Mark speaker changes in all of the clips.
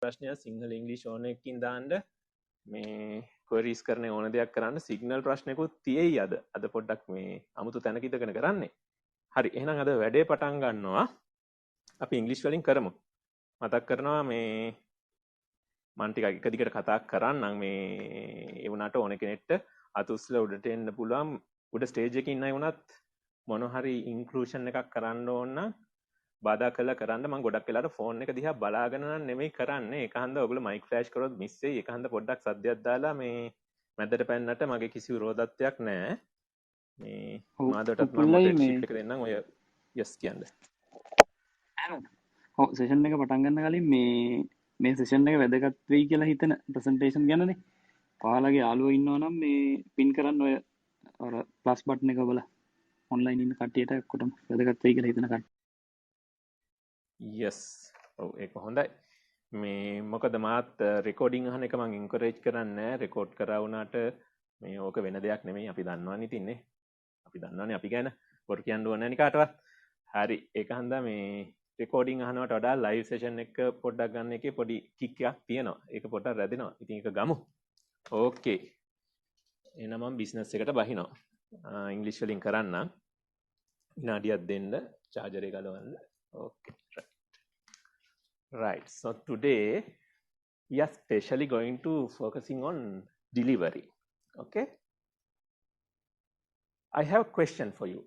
Speaker 1: ප්‍රශ්නය සිංහල ඉංග්‍රීසි ඕන එකකින් දාන්න මේ queries කරන ඕන දෙයක් කරන්න සිග්නල් ප්‍රශ්නකුත් තියෙයි අද පොඩ්ඩක් මේ අමුතු තැනක ඉඳගෙන කරන්නේ. හරි එහෙනම් අද වැඩේ පටන් ගන්නවා. අපි ඉංග්‍රීසි වලින් කරමු. මතක් කරනවා මේ මම ටිකක් එක දිගට කතා කරන්නම් මේ ඒ වුණාට ඕන කෙනෙක්ට අතුස්ල උඩට එන්න පුළුවන්. උඩ ස්ටේජ් එකේ ඉන්නයි වුණත් මොන හරි ඉන්ක්ලූෂන් එකක් කරන්න ඕන නම් බාධා කළා කරන්න. මම ගොඩක් වෙලාවට ෆෝන් එක දිහා බලාගෙන නම් නෙමෙයි කරන්නේ. ඒක හන්ද ඔයගොල්ලෝ මයික් ෆ්ලෑෂ් කරොත් මිස් වෙයි. ඒක හන්ද පොඩ්ඩක් සද්දයක් දාලා මේ මැදට පැන්නට මගේ කිසි විරෝධත්වයක් නැහැ. මේ මාදටත් මම මොඩරේට් එක දෙන්නම්. ඔය යස් කියන්නේ.
Speaker 2: ඔව් සෙෂන් එක පටන් ගන්න කලින් මේ සෙෂන් එක වැදගත් වෙයි කියලා හිතන ප්‍රසන්ටේෂන් ගැනනේ. ඔයාලගේ යාළුවෝ ඉන්නවා නම් මේ පින් කරන්න ඔය අර ප්ලස් බටන් එක ඔබලා ඔන්ලයින් ඉන්න කට්ටියට ඔක්කොටම වැදගත් වෙයි කියලා හිතන කට්ටිය.
Speaker 1: yes ඔව් ඒක හොඳයි. මේ මොකද මාත් රෙකෝඩින් අහන එක මම එන්කරේජ් කරන්නේ නැහැ. රෙකෝඩ් කරා වුණාට මේ ඕක වෙන දෙයක් නෙමෙයි. අපි දන්නවනේ තින්නේ. අපි දන්නවනේ අපි ගැන බොරු කියන්න ඕනේ නැහැ කාටවත්. හරි ඒක හන්දා මේ රෙකෝඩින් අහනවට වඩා ලයිව් සෙෂන් එක පොඩ්ඩක් ගන්න එකේ පොඩි කික් එකක් තියෙනවා. ඒක පොඩ්ඩක් රැඳෙනවා. ඉතින් ඒක ගමු. ඕකේ. එහෙනම් මම බිස්නස් එකට බහිනවා. ඉංග්‍රීසි වලින් කරන්නම්. විනාඩියක් දෙන්න charger එක ගලවන්න. Okay. Right. So today we are specially going to focusing on delivery. Okay. I have a question for you.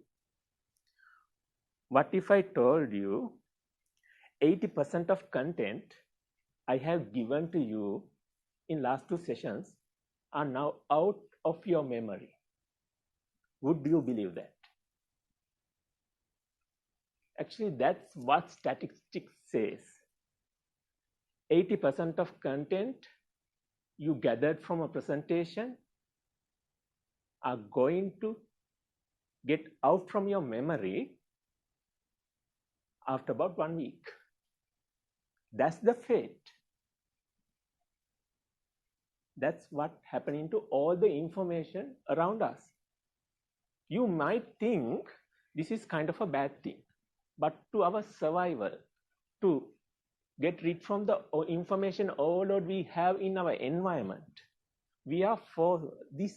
Speaker 1: What if I told you 80% of content I have given to you in last 2 sessions are now out of your memory? Would you believe that? Actually, that's what statistics says. 80% of content you gathered from a presentation are going to get out from your memory after about 1 week. That's the fate. That's what happening to all the information around us. You might think this is kind of a bad thing, but to our survival, to get rid from the information overload we have in our environment, we are for this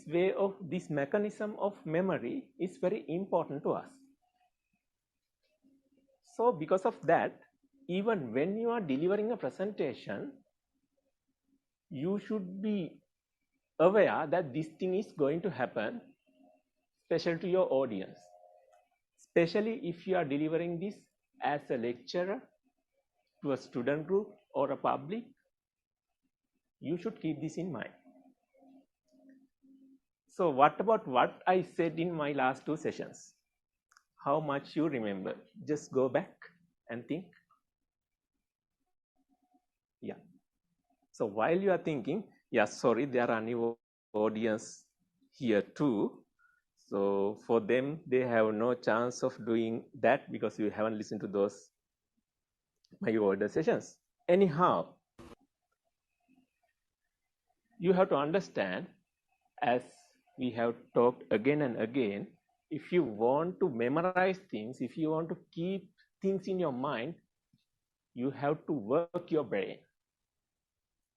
Speaker 1: way of this mechanism of memory is very important to us. So because of that, even when you are delivering a presentation, you should be aware that this thing is going to happen, especially to your audience. Especially if you are delivering this as a lecturer to a student group or a public, you should keep this in mind. So what about what I said in my last 2 sessions? How much you remember? Just go back and think. Yeah. So while you are thinking, yeah, sorry, there are new audience here too. So for them, they have no chance of doing that because you haven't listened to those my older sessions. Anyhow, you have to understand, as we have talked again and again, if you want to memorize things, if you want to keep things in your mind, you have to work your brain.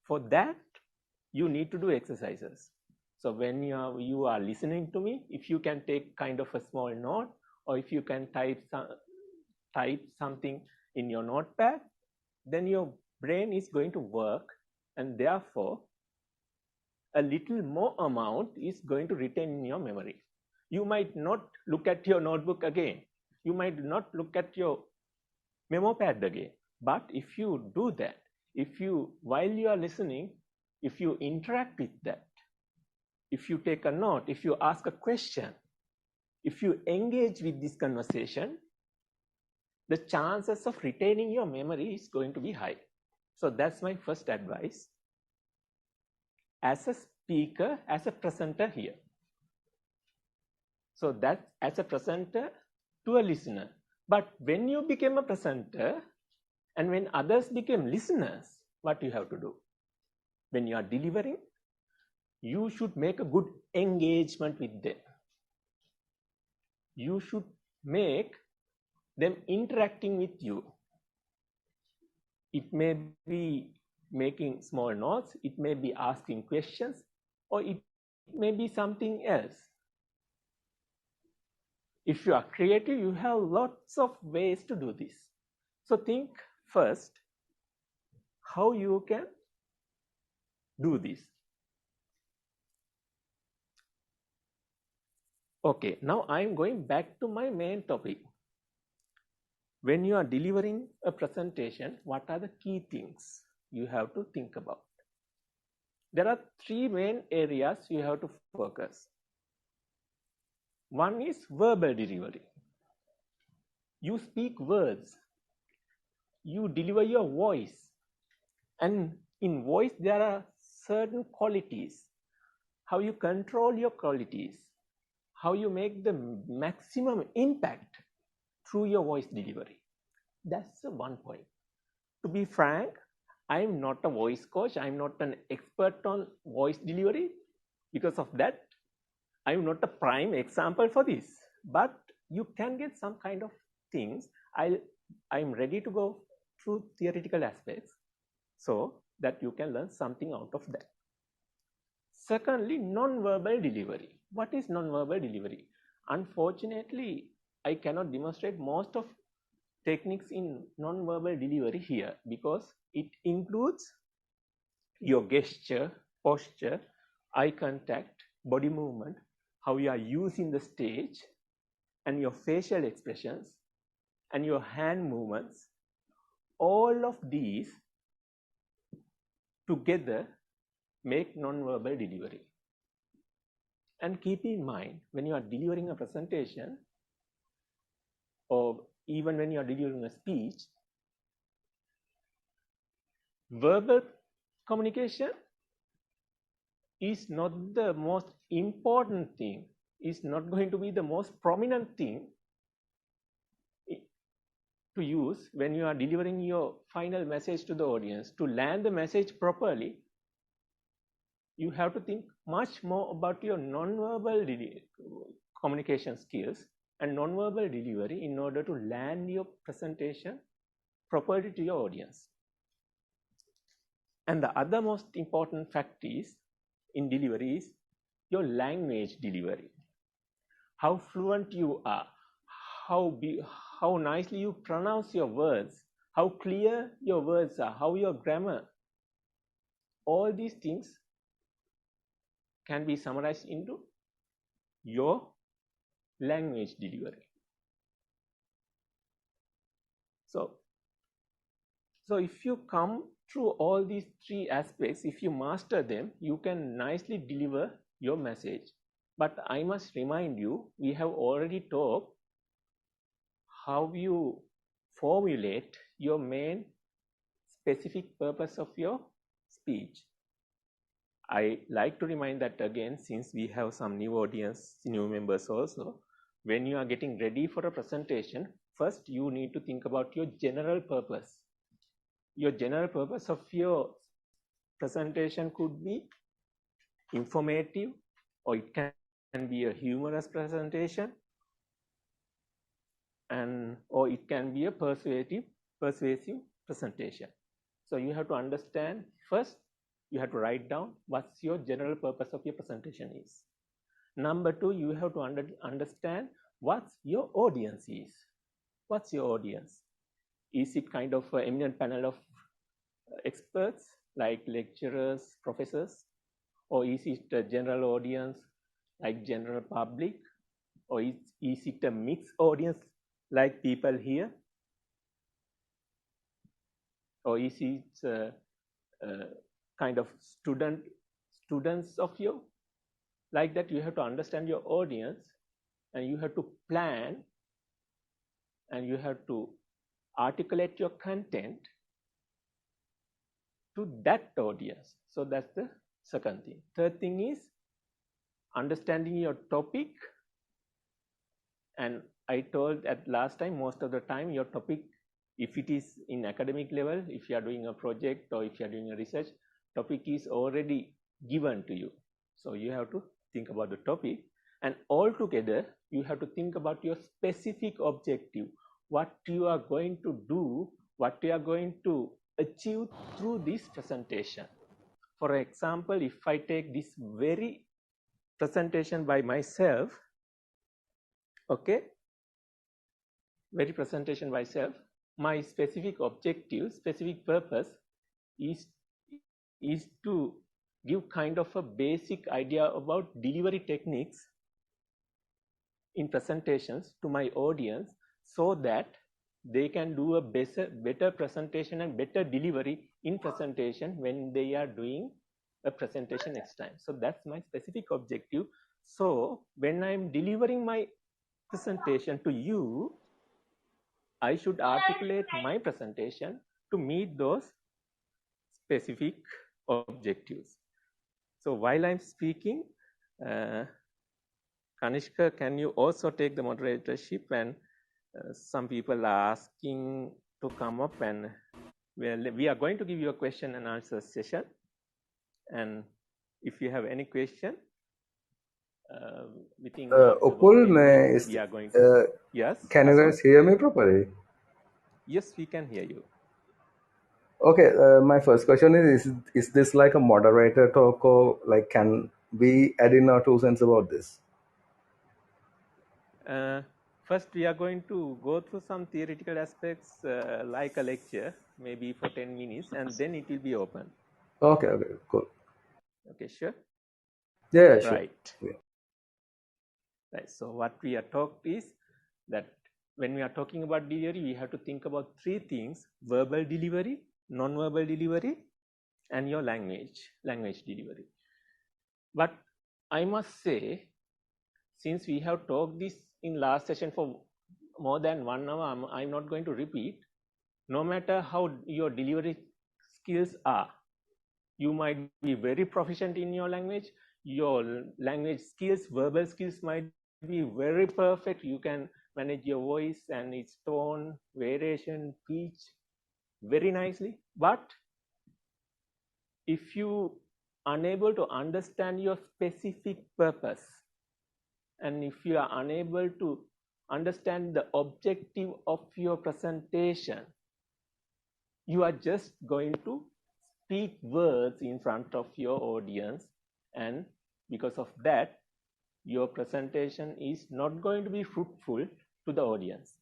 Speaker 1: For that, you need to do exercises. So when you are listening to me, if you can take kind of a small note, or if you can type something in your notepad, then your brain is going to work, and therefore a little more amount is going to retain in your memory. You might not look at your notebook again. You might not look at your memo pad again. But if you do that, while you are listening, if you interact with that, if you take a note, if you ask a question, if you engage with this conversation, the chances of retaining your memory is going to be high. So that's my first advice as a speaker, as a presenter here. So that's as a presenter to a listener. But when you became a presenter and when others became listeners, what you have to do? When you are delivering, you should make a good engagement with them. You should make them interacting with you. It may be making small notes, it may be asking questions, or it may be something else. If you are creative, you have lots of ways to do this. So think first how you can do this. Okay, now I'm going back to my main topic. When you are delivering a presentation, what are the key things you have to think about? There are three main areas you have to focus. One is verbal delivery. You speak words, you deliver your voice, and in voice there are certain qualities. How you control your qualities, how you make the maximum impact through your voice delivery. That's the one point. To be frank, I'm not a voice coach, I'm not an expert on voice delivery. Because of that, I'm not a prime example for this, but you can get some kind of things. I'm ready to go through theoretical aspects so that you can learn something out of that. Secondly, non-verbal delivery. What is non-verbal delivery? Unfortunately, I cannot demonstrate most of techniques in non-verbal delivery here because it includes your gesture, posture, eye contact, body movement, how you are using the stage, and your facial expressions, and your hand movements. All of these together make non-verbal delivery. And keep in mind, when you are delivering a presentation, or even when you are delivering a speech, verbal communication is not the most important thing, is not going to be the most prominent thing to use when you are delivering your final message to the audience. To land the message properly, you have to think much more about your non-verbal communication skills and non-verbal delivery in order to land your presentation properly to your audience. And the other most important fact is in delivery is your language delivery. How fluent you are, how nicely you pronounce your words, how clear your words are, how your grammar. All these things can be summarized into your language delivery. So if you come through all these three aspects, if you master them, you can nicely deliver your message. But I must remind you, we have already talked how you formulate your main specific purpose of your speech. I like to remind that again, since we have some new audience, new members also. When you are getting ready for a presentation, first you need to think about your general purpose. Your general purpose of your presentation could be informative, or it can be a humorous presentation, or it can be a persuasive presentation. So you have to understand first, you have to write down what's your general purpose of your presentation is. Number two, you have to understand what your audience is. What's your audience? Is it kind of an eminent panel of experts like lecturers, professors? Or is it a general audience like general public? Or is it a mixed audience like people here? Or is it kind of students of you? Like that, you have to understand your audience, and you have to plan, and you have to articulate your content to that audience. So that's the second thing. Third thing is understanding your topic. And I told at last time, most of the time your topic, if it is in academic level, if you are doing a project or if you are doing a research, topic is already given to you. So you have to think about the topic, and altogether you have to think about your specific objective, what you are going to do, what you are going to achieve through this presentation. For example, if I take this very presentation by myself, okay, very presentation by myself, my specific objective, specific purpose is to give kind of a basic idea about delivery techniques in presentations to my audience, so that they can do a better presentation and better delivery in presentation when they are doing a presentation next time. So that's my specific objective. So when I'm delivering my presentation to you, I should articulate my presentation to meet those specific objectives. So while I'm speaking, Kanishka, can you also take the moderatorship? And some people are asking to come up, and we are going to give you a question and answer session. And if you have any question, within
Speaker 3: Upul,
Speaker 1: we are going to. Yes.
Speaker 3: Can you guys hear me properly?
Speaker 1: Yes, we can hear you.
Speaker 3: Okay, my first question is this like a moderator talk, or like can we add in our 2 cents about this?
Speaker 1: First, we are going to go through some theoretical aspects like a lecture, maybe for 10 minutes, and then it will be open.
Speaker 3: Okay, cool.
Speaker 1: Okay, sure?
Speaker 3: Yeah, sure.
Speaker 1: Right. Yeah. Right. So what we are talked is that when we are talking about delivery, we have to think about 3 things: verbal delivery, non-verbal delivery, and your language delivery. But I must say, since we have talked this in last session for more than 1 hour, I'm not going to repeat. No matter how your delivery skills are, you might be very proficient in your language skills, verbal skills might be very perfect. You can manage your voice and its tone, variation, pitch very nicely. But if you are unable to understand your specific purpose, and if you are unable to understand the objective of your presentation, you are just going to speak words in front of your audience, and because of that, your presentation is not going to be fruitful to the audience.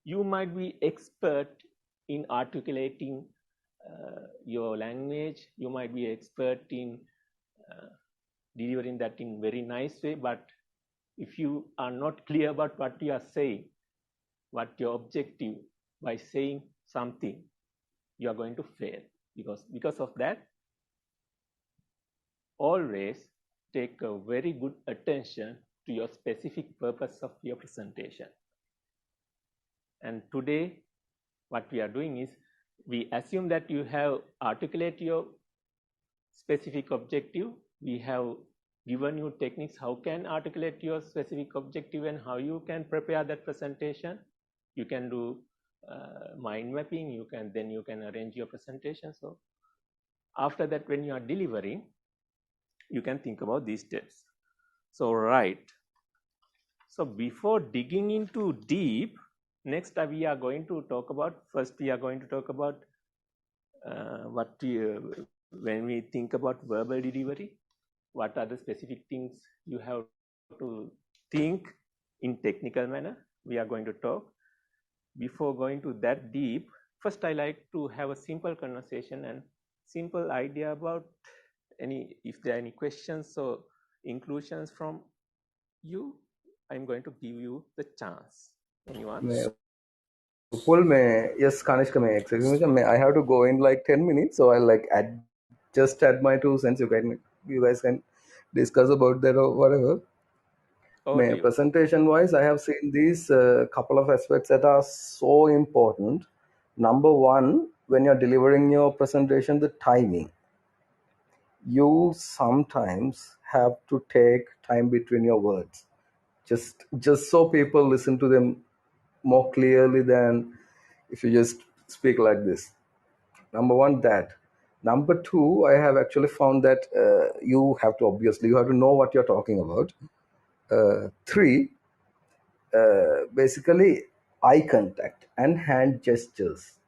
Speaker 1: You might be expert in articulating your language, you might be expert in delivering that in very nice way, but if you are not clear about what you are saying, what your objective by saying something, you are going to fail. Because of that, always take a very good attention to your specific purpose of your presentation. And today, what we are doing is, we assume that you have articulated your specific objective. We have given you techniques how can articulate your specific objective and how you can prepare that presentation. You can do mind mapping, you can arrange your presentation. So after that, when you are delivering, you can think about these steps. So right, so before digging into deep, next we are going to talk about, when we think about verbal delivery, what are the specific things you have to think in technical manner. We are going to talk. Before going to that deep, first I like to have a simple conversation and simple idea about if there are any questions or inclusions from you. I'm going to give you the chance. Anyone?
Speaker 3: Yes, Kanishka, I have to go in like 10 minutes, so I'll like add my 2 cents. You guys can discuss about that or whatever. Presentation wise, I have seen these couple of aspects that are so important. Number one, when you're delivering your presentation, the timing. You sometimes have to take time between your words, just so people listen to them more clearly than if you just speak like this. Number one, that. Number two, I have actually found that you have to know what you're talking about. 3, basically eye contact and hand gestures.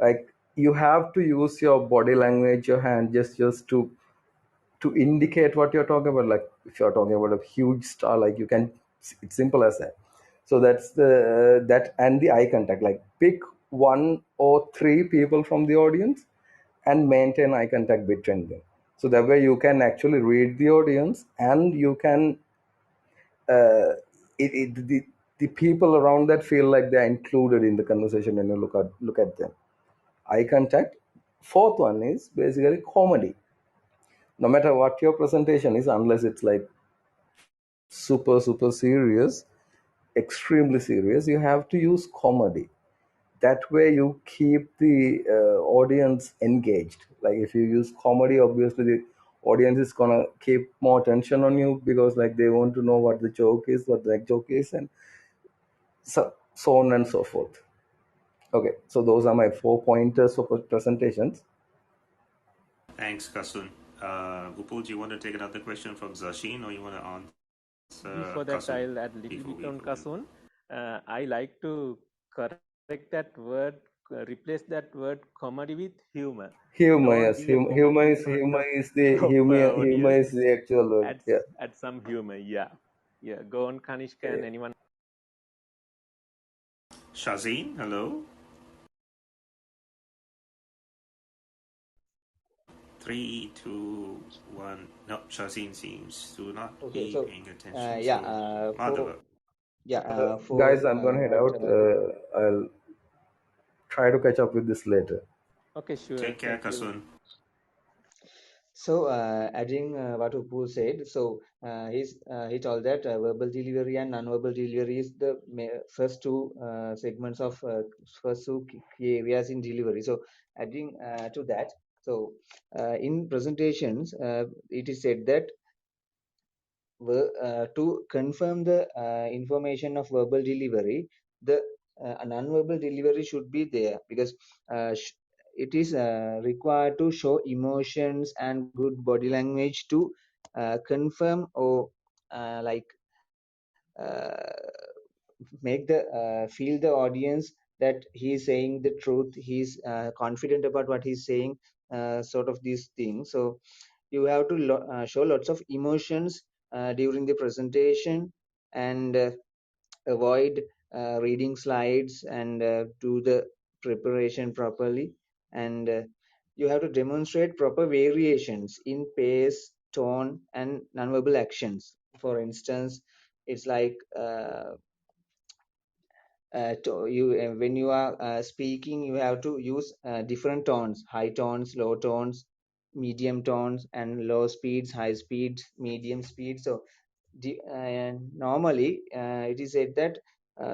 Speaker 3: Like you have to use your body language, your hand gestures to indicate what you're talking about. Like if you're talking about a huge star, like you can, it's simple as that. So that's the that and the eye contact. Like pick one or three people from the audience and maintain eye contact between them. So that way you can actually read the audience, and you can the people around that feel like they're included in the conversation when you look at them. Eye contact. Fourth one is basically comedy. No matter what your presentation is, unless it's like super serious, extremely serious, you have to use comedy. That way you keep the audience engaged. Like if you use comedy, obviously the audience is gonna keep more attention on you, because like they want to know what the joke is, what the joke is, and so on and so forth. Okay, so those are my 4 pointers for presentations.
Speaker 4: Thanks, Kasun. Gopal, do you want to take another question from Zashin, or you want to answer
Speaker 1: Before that,
Speaker 4: Kasun
Speaker 1: I'll add a little
Speaker 4: before
Speaker 1: bit
Speaker 4: we
Speaker 1: on
Speaker 4: move?
Speaker 1: Kasun. I like to correct that word, replace that word comedy with humor.
Speaker 3: Humor,
Speaker 1: Don't
Speaker 3: yes.
Speaker 1: give a comedy in front of
Speaker 3: Humor
Speaker 1: audience.
Speaker 3: is the actual word. Yeah.
Speaker 1: Add some humor. Yeah. Go on, Kanishka, and anyone.
Speaker 4: Shazeen, hello. 3, 2, 1. No, Shazeen seems to not
Speaker 5: Okay,
Speaker 4: be
Speaker 5: so
Speaker 4: paying attention.
Speaker 5: yeah,
Speaker 4: So, Madhava.
Speaker 3: Guys, I'm gonna head
Speaker 5: what
Speaker 3: out. I'll try to catch up with this later.
Speaker 1: Okay, sure.
Speaker 4: Take care,
Speaker 1: Thank you.
Speaker 4: Kasun.
Speaker 5: so adding what Upu said, so he told that verbal delivery and non-verbal delivery is the first two segments of first two key areas in delivery. So adding to that, so in presentations, it is said that to confirm the information of verbal delivery, the non-verbal delivery should be there, because it is required to show emotions and good body language to confirm or like uh, make the feel the audience that he is saying the truth, he's confident about what he's saying, sort of these things. So you have to show lots of emotions during the presentation, and avoid reading slides, and do the preparation properly, and you have to demonstrate proper variations in pace, tone, and nonverbal actions. For instance, it's like when you are speaking, you have to use different tones: high tones, low tones, medium tones, and low speeds, high speeds, medium speeds. So normally it is said that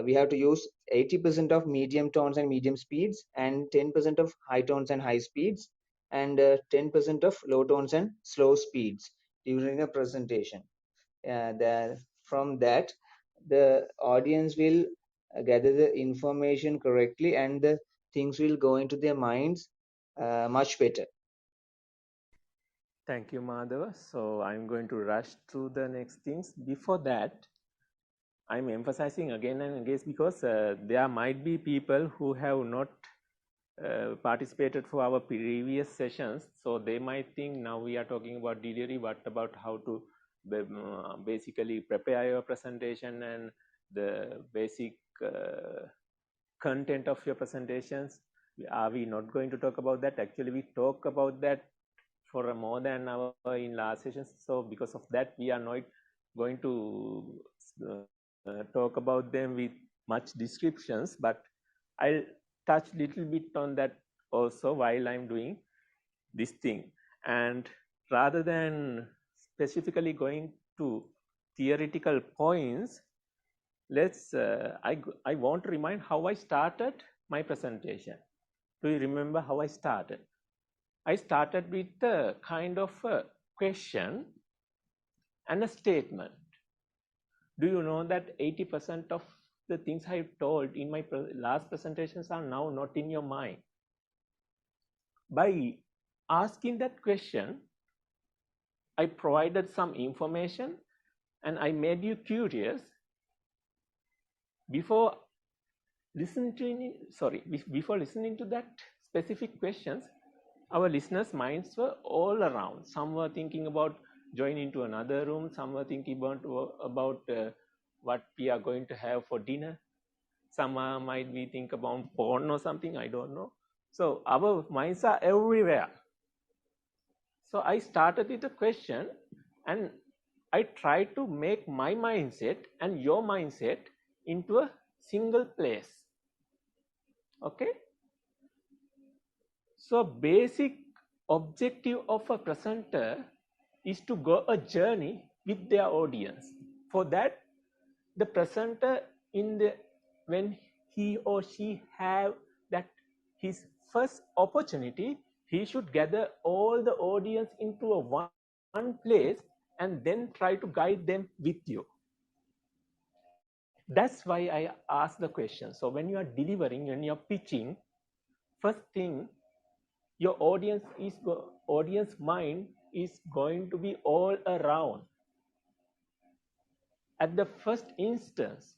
Speaker 5: we have to use 80% of medium tones and medium speeds, and 10% of high tones and high speeds, and 10% of low tones and slow speeds during a presentation. From that, the audience will gather the information correctly, and the things will go into their minds much better.
Speaker 1: Thank you, Madhava. So I'm going to rush through the next things. Before that, I'm emphasizing again and again, because there might be people who have not participated for our previous sessions, so they might think now we are talking about delivery, what about how to basically prepare your presentation and the basic content of your presentations. Are we not going to talk about that? Actually, we talk about that for more than an hour in last sessions, so because of that we are not going to talk about them with much descriptions, but I'll touch little bit on that also while I'm doing this thing. And rather than specifically going to theoretical points, let's I want to remind how I started my presentation. Do you remember how I started? I started with a kind of a question and a statement. Do you know that 80% of the things I told in my last presentations are now not in your mind? By asking that question, I provided some information and I made you curious. Before listening to that specific questions, our listeners' minds were all around. Some were thinking about joining into another room. Some were thinking about what we are going to have for dinner. Some might be think about porn or something, I don't know. So our minds are everywhere. So I started with a question, and I tried to make my mindset and your mindset into a single place. Okay? So basic objective of a presenter is to go a journey with their audience. For that, the presenter when he or she have that his first opportunity, he should gather all the audience into a one place and then try to guide them with you. That's why I asked the question. So when you are delivering, when you're pitching, first thing, your audience mind is going to be all around. At the first instance,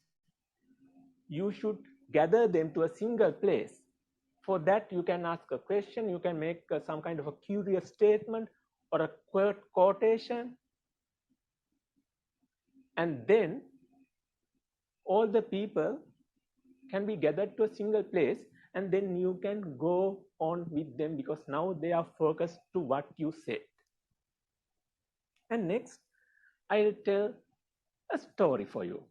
Speaker 1: you should gather them to a single place. For that, you can ask a question, you can make some kind of a curious statement or a quotation, and then all the people can be gathered to a single place, and then you can go on with them because now they are focused to what you said. And next, I'll tell a story for you.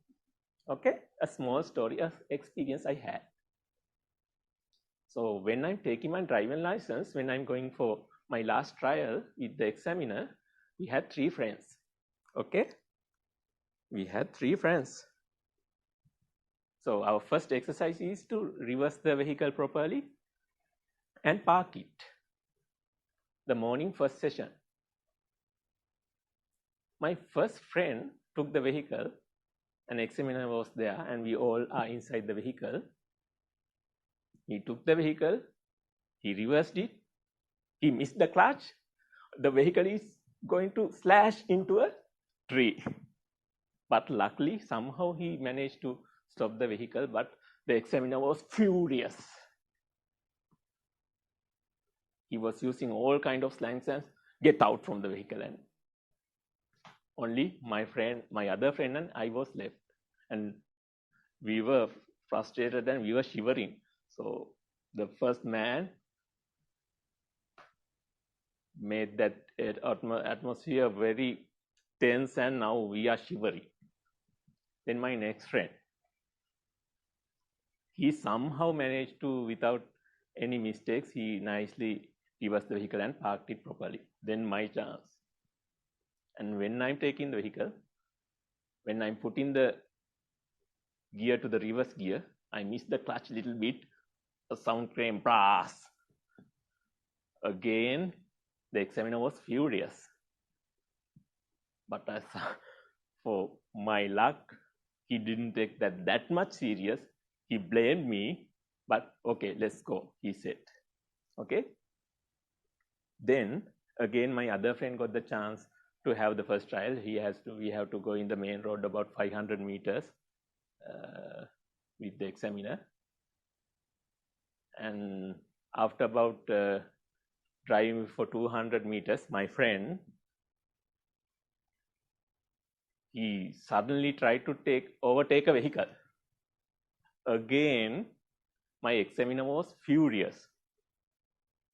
Speaker 1: Okay, a small story of experience I had. So when I'm taking my driving license, when I'm going for my last trial with the examiner, we had 3 friends. Okay, we had 3 friends. So our first exercise is to reverse the vehicle properly and park it. The morning first session. My first friend took the vehicle, an examiner was there, and we all are inside the vehicle. He took the vehicle, he reversed it, he missed the clutch, the vehicle is going to slash into a tree. But luckily, somehow he managed to stop the vehicle, but the examiner was furious. He was using all kind of slangs and get out from the vehicle, and only my other friend and I was left. And we were frustrated and we were shivering. So the first man made that atmosphere very tense, and now we are shivering. Then my next friend, he somehow managed to, without any mistakes, he nicely reversed the vehicle and parked it properly. Then my chance. And when I'm taking the vehicle, when I'm putting the gear to the reverse gear, I missed the clutch a little bit. The sound came brass. Again, the examiner was furious. But for my luck, he didn't take that much serious. He blamed me, but okay, let's go, he said. Okay. Then again, my other friend got the chance to have the first trial. We have to go in the main road about 500 meters with the examiner. And after about driving for 200 meters, my friend, he suddenly tried to overtake a vehicle. Again, my examiner was furious.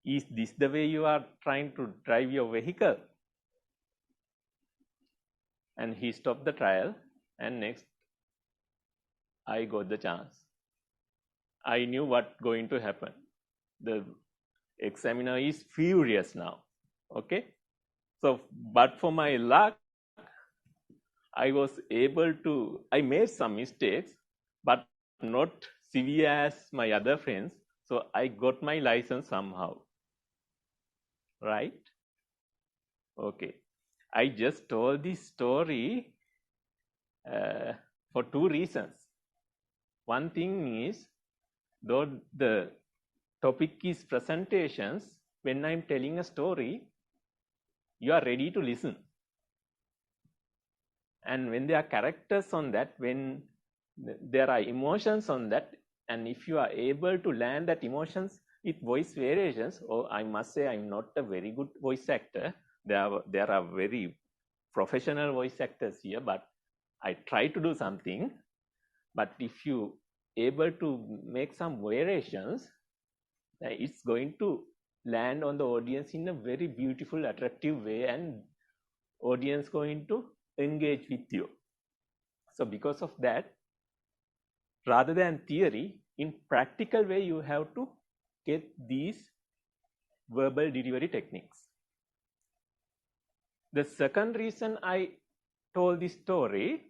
Speaker 1: Is this the way you are trying to drive your vehicle? And he stopped the trial, and next I got the chance. I knew what going to happen. The examiner is furious now. Okay. So, but for my luck, I made some mistakes, but not severe as my other friends. So I got my license somehow. Right? Okay. I just told this story for 2 reasons. One thing is, though the topic is presentations, when I'm telling a story, you are ready to listen. And when there are characters on that, when there are emotions on that, and if you are able to land that emotions with voice variations, I must say I'm not a very good voice actor. There are very professional voice actors here, but I try to do something. But if you able to make some variations, it's going to land on the audience in a very beautiful, attractive way, and audience going to engage with you. So because of that, rather than theory, in practical way, you have to get these verbal delivery techniques. The second reason I told this story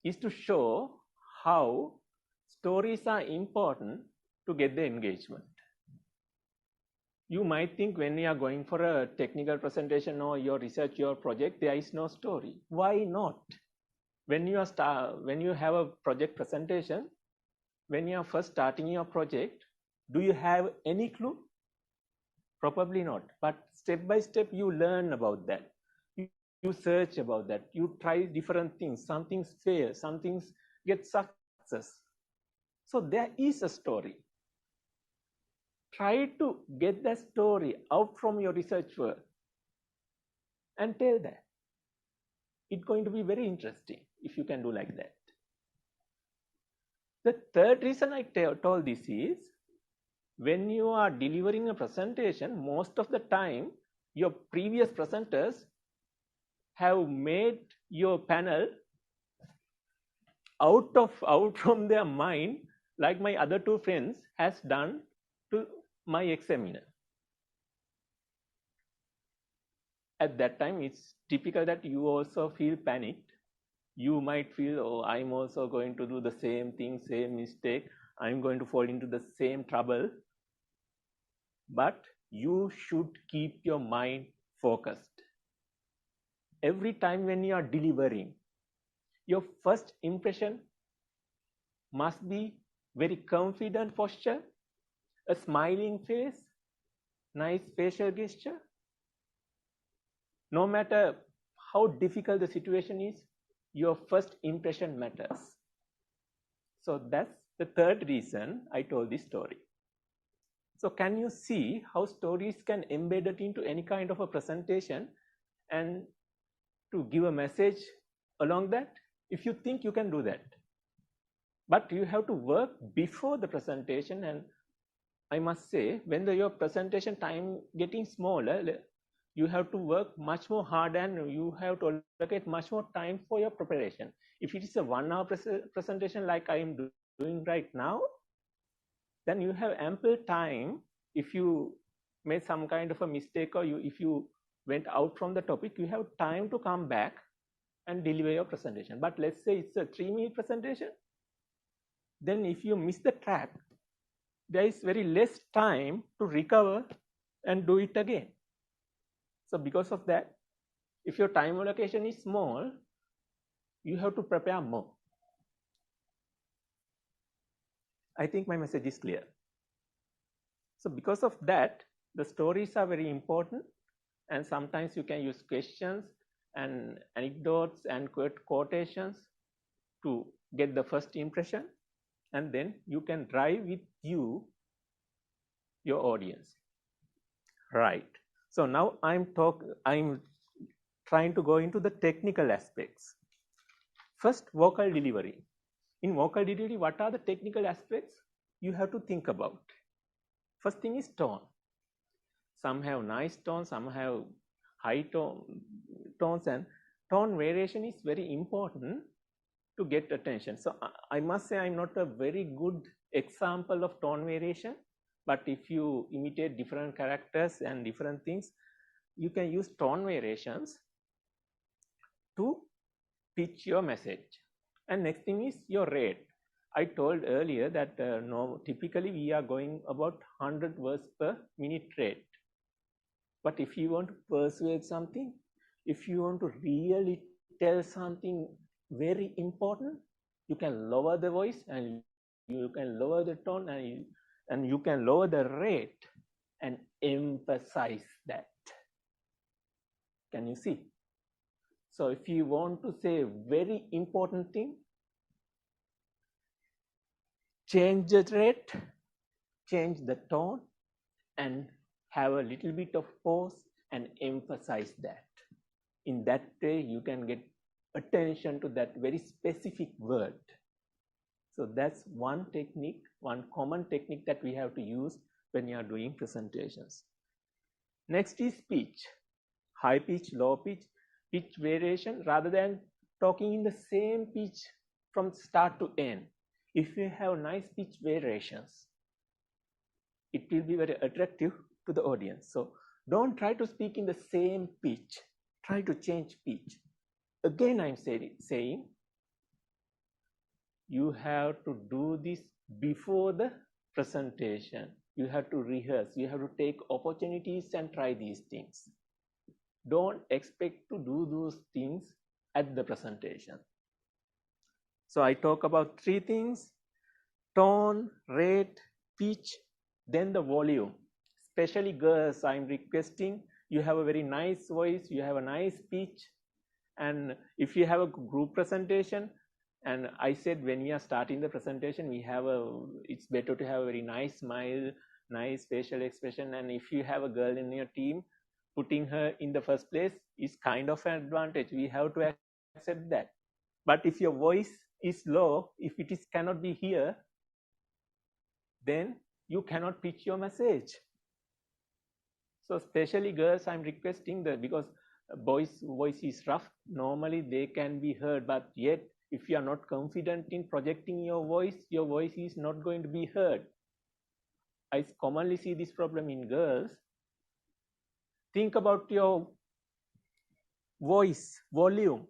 Speaker 1: is to show how stories are important to get the engagement. You might think when you are going for a technical presentation or your research, your project, there is no story. Why not? When you have a project presentation, when you are first starting your project, do you have any clue? Probably not. But step by step, you learn about that. You search about that. You try different things. Some things fail. Some things get success. So there is a story. Try to get that story out from your research work and tell that. It's going to be very interesting if you can do like that. The third reason I told this is, when you are delivering a presentation, most of the time, your previous presenters have made your panel out from their mind, like my other two friends has done to my examiner. At that time, it's typical that you also feel panicked. You might feel, oh, I'm also going to do the same thing, same mistake. I'm going to fall into the same trouble. But you should keep your mind focused. Every time when you are delivering, your first impression must be very confident posture, a smiling face, nice facial gesture. No matter how difficult the situation is, your first impression matters. So that's the third reason I told this story. So can you see how stories can embed it into any kind of a presentation and to give a message along that? If you think you can do that. But you have to work before the presentation, and I must say, when your presentation time getting smaller, you have to work much more hard and you have to allocate much more time for your preparation. If it is a 1 hour presentation like I am doing right now, then you have ample time. If you made some kind of a mistake or if you went out from the topic, you have time to come back and deliver your presentation. But let's say it's a 3-minute presentation. Then if you miss the track, there is very less time to recover and do it again. So because of that, if your time allocation is small, you have to prepare more. I think my message is clear. So because of that, the stories are very important, and sometimes you can use questions and anecdotes and quotations to get the first impression, and then you can drive with your audience. Right. So now I'm trying to go into the technical aspects. First, vocal delivery. In vocal delivery, what are the technical aspects you have to think about? First thing is tone. Some have nice tones, some have high tones, and tone variation is very important to get attention. So I must say I'm not a very good example of tone variation, but if you imitate different characters and different things, you can use tone variations to pitch your message. And next thing is your rate. I told earlier that typically we are going about 100 words per minute rate. But if you want to persuade something, if you want to really tell something very important, you can lower the voice and you can lower the tone and you can lower the rate and emphasize that. Can you see? So if you want to say a very important thing, change the rate change the tone and have a little bit of pause and emphasize that. In that way, you can get attention to that very specific word. So that's one technique, one common technique that we have to use when you are doing presentations. Next is pitch. High pitch, low pitch, pitch variation, rather than talking in the same pitch from start to end. If you have nice pitch variations, it will be very attractive to the audience. So don't try to speak in the same pitch. Try to change pitch. Again, I'm saying you have to do this before the presentation. You have to rehearse. You have to take opportunities and try these things. Don't expect to do those things at the presentation. So I talk about three things: tone, rate, pitch, then the volume. Especially girls, I'm requesting you have a very nice voice, you have a nice pitch, and if you have a group presentation, and I said when we are starting the presentation, it's better to have a very nice smile, nice facial expression, and if you have a girl in your team, putting her in the first place is kind of an advantage. We have to accept that. But if your voice is low, if it cannot be here, then you cannot pitch your message. So especially girls, I'm requesting that, because boys' voice is rough. Normally they can be heard, but yet if you are not confident in projecting your voice is not going to be heard. I commonly see this problem in girls. Think about your voice volume.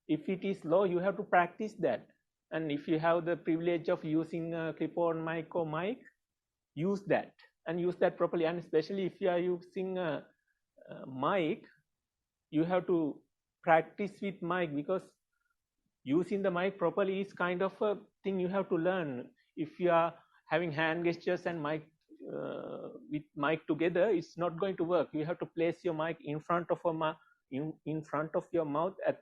Speaker 1: If it is low, you have to practice that. And if you have the privilege of using a clip-on mic or mic, use that and use that properly. And especially if you are using a mic, you have to practice with mic, because using the mic properly is kind of a thing you have to learn. If you are having hand gestures and mic with mic together, it's not going to work. You have to place your mic in front of your mouth at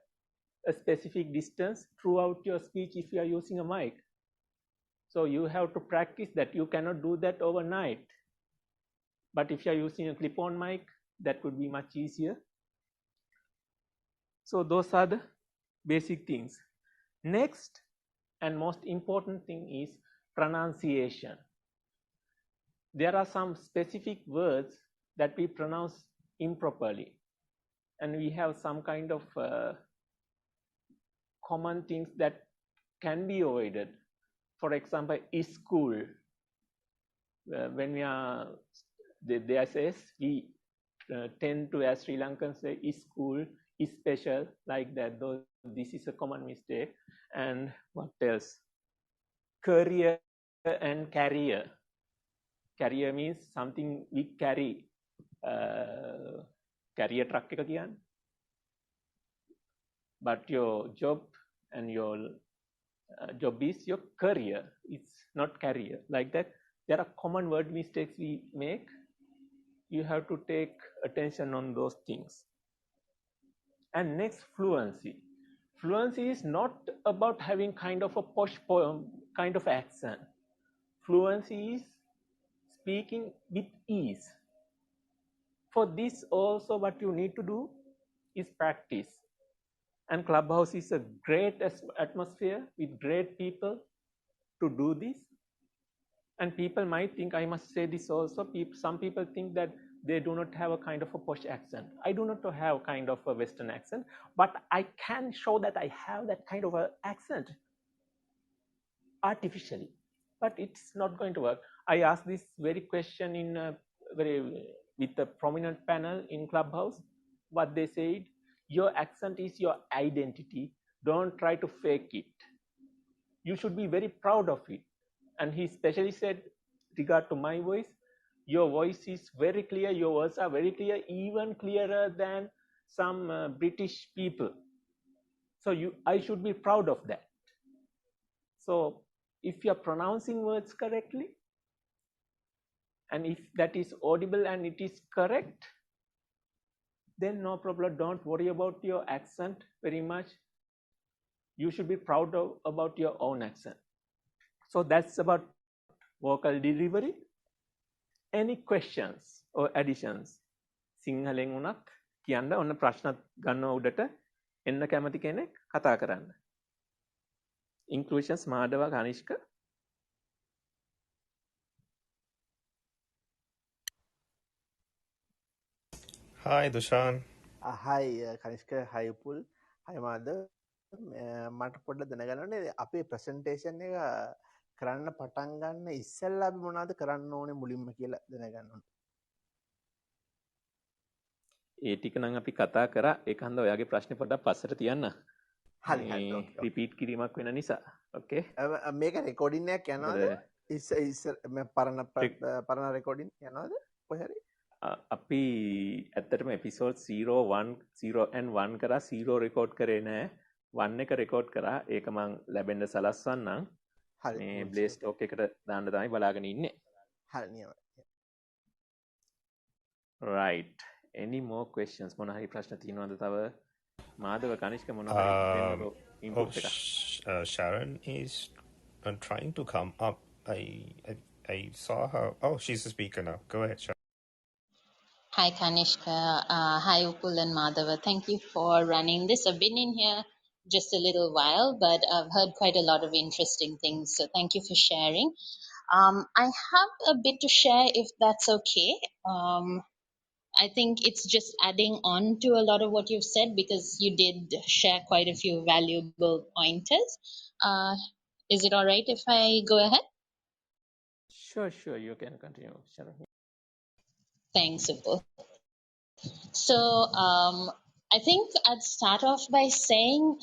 Speaker 1: a specific distance throughout your speech if you are using a mic. So you have to practice that. You cannot do that overnight. But if you are using a clip-on mic, that would be much easier. So those are the basic things. Next and most important thing is pronunciation. There are some specific words that we pronounce improperly, and we have some kind of common things that can be avoided. For example, school. When we are there says, we tend to, as Sri Lankans, say school is special, like that. Though this is a common mistake. And what else? Career and carrier. Carrier means something we carry. Carrier truck එක කියන්නේ. But your job and your job is your career. It's not carrier, like that. There are common word mistakes we make. You have to take attention on those things. And next, fluency. Fluency is not about having kind of a posh kind of accent. Fluency is speaking with ease. For this also, what you need to do is practice. And Clubhouse is a great atmosphere with great people to do this. And people might think, I must say this also, some people think that they do not have a kind of a posh accent. I do not have kind of a Western accent, but I can show that I have that kind of an accent artificially. But it's not going to work. I asked this very question in with a prominent panel in Clubhouse. What they said, your accent is your identity. Don't try to fake it. You should be very proud of it. And he especially said, regard to my voice, your voice is very clear, your words are very clear, even clearer than some British people. So I should be proud of that. So if you are pronouncing words correctly, and if that is audible and it is correct, then no problem. Don't worry about your accent very much. You should be proud about your own accent. So that's about vocal delivery. Any questions or additions? සිංහලෙන් උනත් කියන්න ඔන්න ප්‍රශ්නත් ගන්න උඩට එන්න කැමති කෙනෙක් කතා කරන්න. Inclusions මාඩව Kanishka.
Speaker 4: Hi, Dushan.
Speaker 6: Hi, Kanishka. Hi, Upul. Hi, Madhav. මට පොඩ්ඩක් දැනගන්න ඕනේ අපේ ප්‍රසන්ටේෂන් එක කරන්න පටන් ගන්න ඉස්සෙල්ලා අපි මොනවද කරන්න ඕනේ මුලින්ම කියලා දැනගන්න ඕනේ.
Speaker 1: ඒ ටික නම් අපි කතා කරා. ඒක හන්ද ඔයාගේ ප්‍රශ්නේ පොඩ්ඩක් පස්සට තියන්න.
Speaker 6: හරි හරි.
Speaker 1: රිපීට් කිරීමක් වෙන නිසා. ඕකේ.
Speaker 6: මේක රෙකෝඩින් එකක් යනවද? පරණ රෙකෝඩින් යනවද? කොහේ හරි?
Speaker 1: අපි ඇත්තටම එපිසෝඩ් 01 0 and 1 කරා 0 රෙකෝඩ් කරේ නෑ 1 එක රෙකෝඩ් කරා ඒක මං ලැබෙන්න සලස්වන්නම් මේ බ්ලේස් ටෝක් එකට දාන්න තමයි බලාගෙන ඉන්නේ
Speaker 6: හරි නියමයි
Speaker 1: right any more questions මොන හරි ප්‍රශ්න තියෙනවද තව මාධව කනිෂ්ක මොන හරි input එක
Speaker 4: Sharon is trying to come up. I saw her. Oh, she's a speaker now. Go ahead, Sharon.
Speaker 7: Hi, Kanishka. Hi, Upul and Madhava. Thank you for running this. I've been in here just a little while, but I've heard quite a lot of interesting things. So thank you for sharing. I have a bit to share if that's okay. I think it's just adding on to a lot of what you've said because you did share quite a few valuable pointers. Is it all right if I go ahead?
Speaker 1: Sure. You can continue, Sharon.
Speaker 7: Thanks, Upul. So I think I'd start off by saying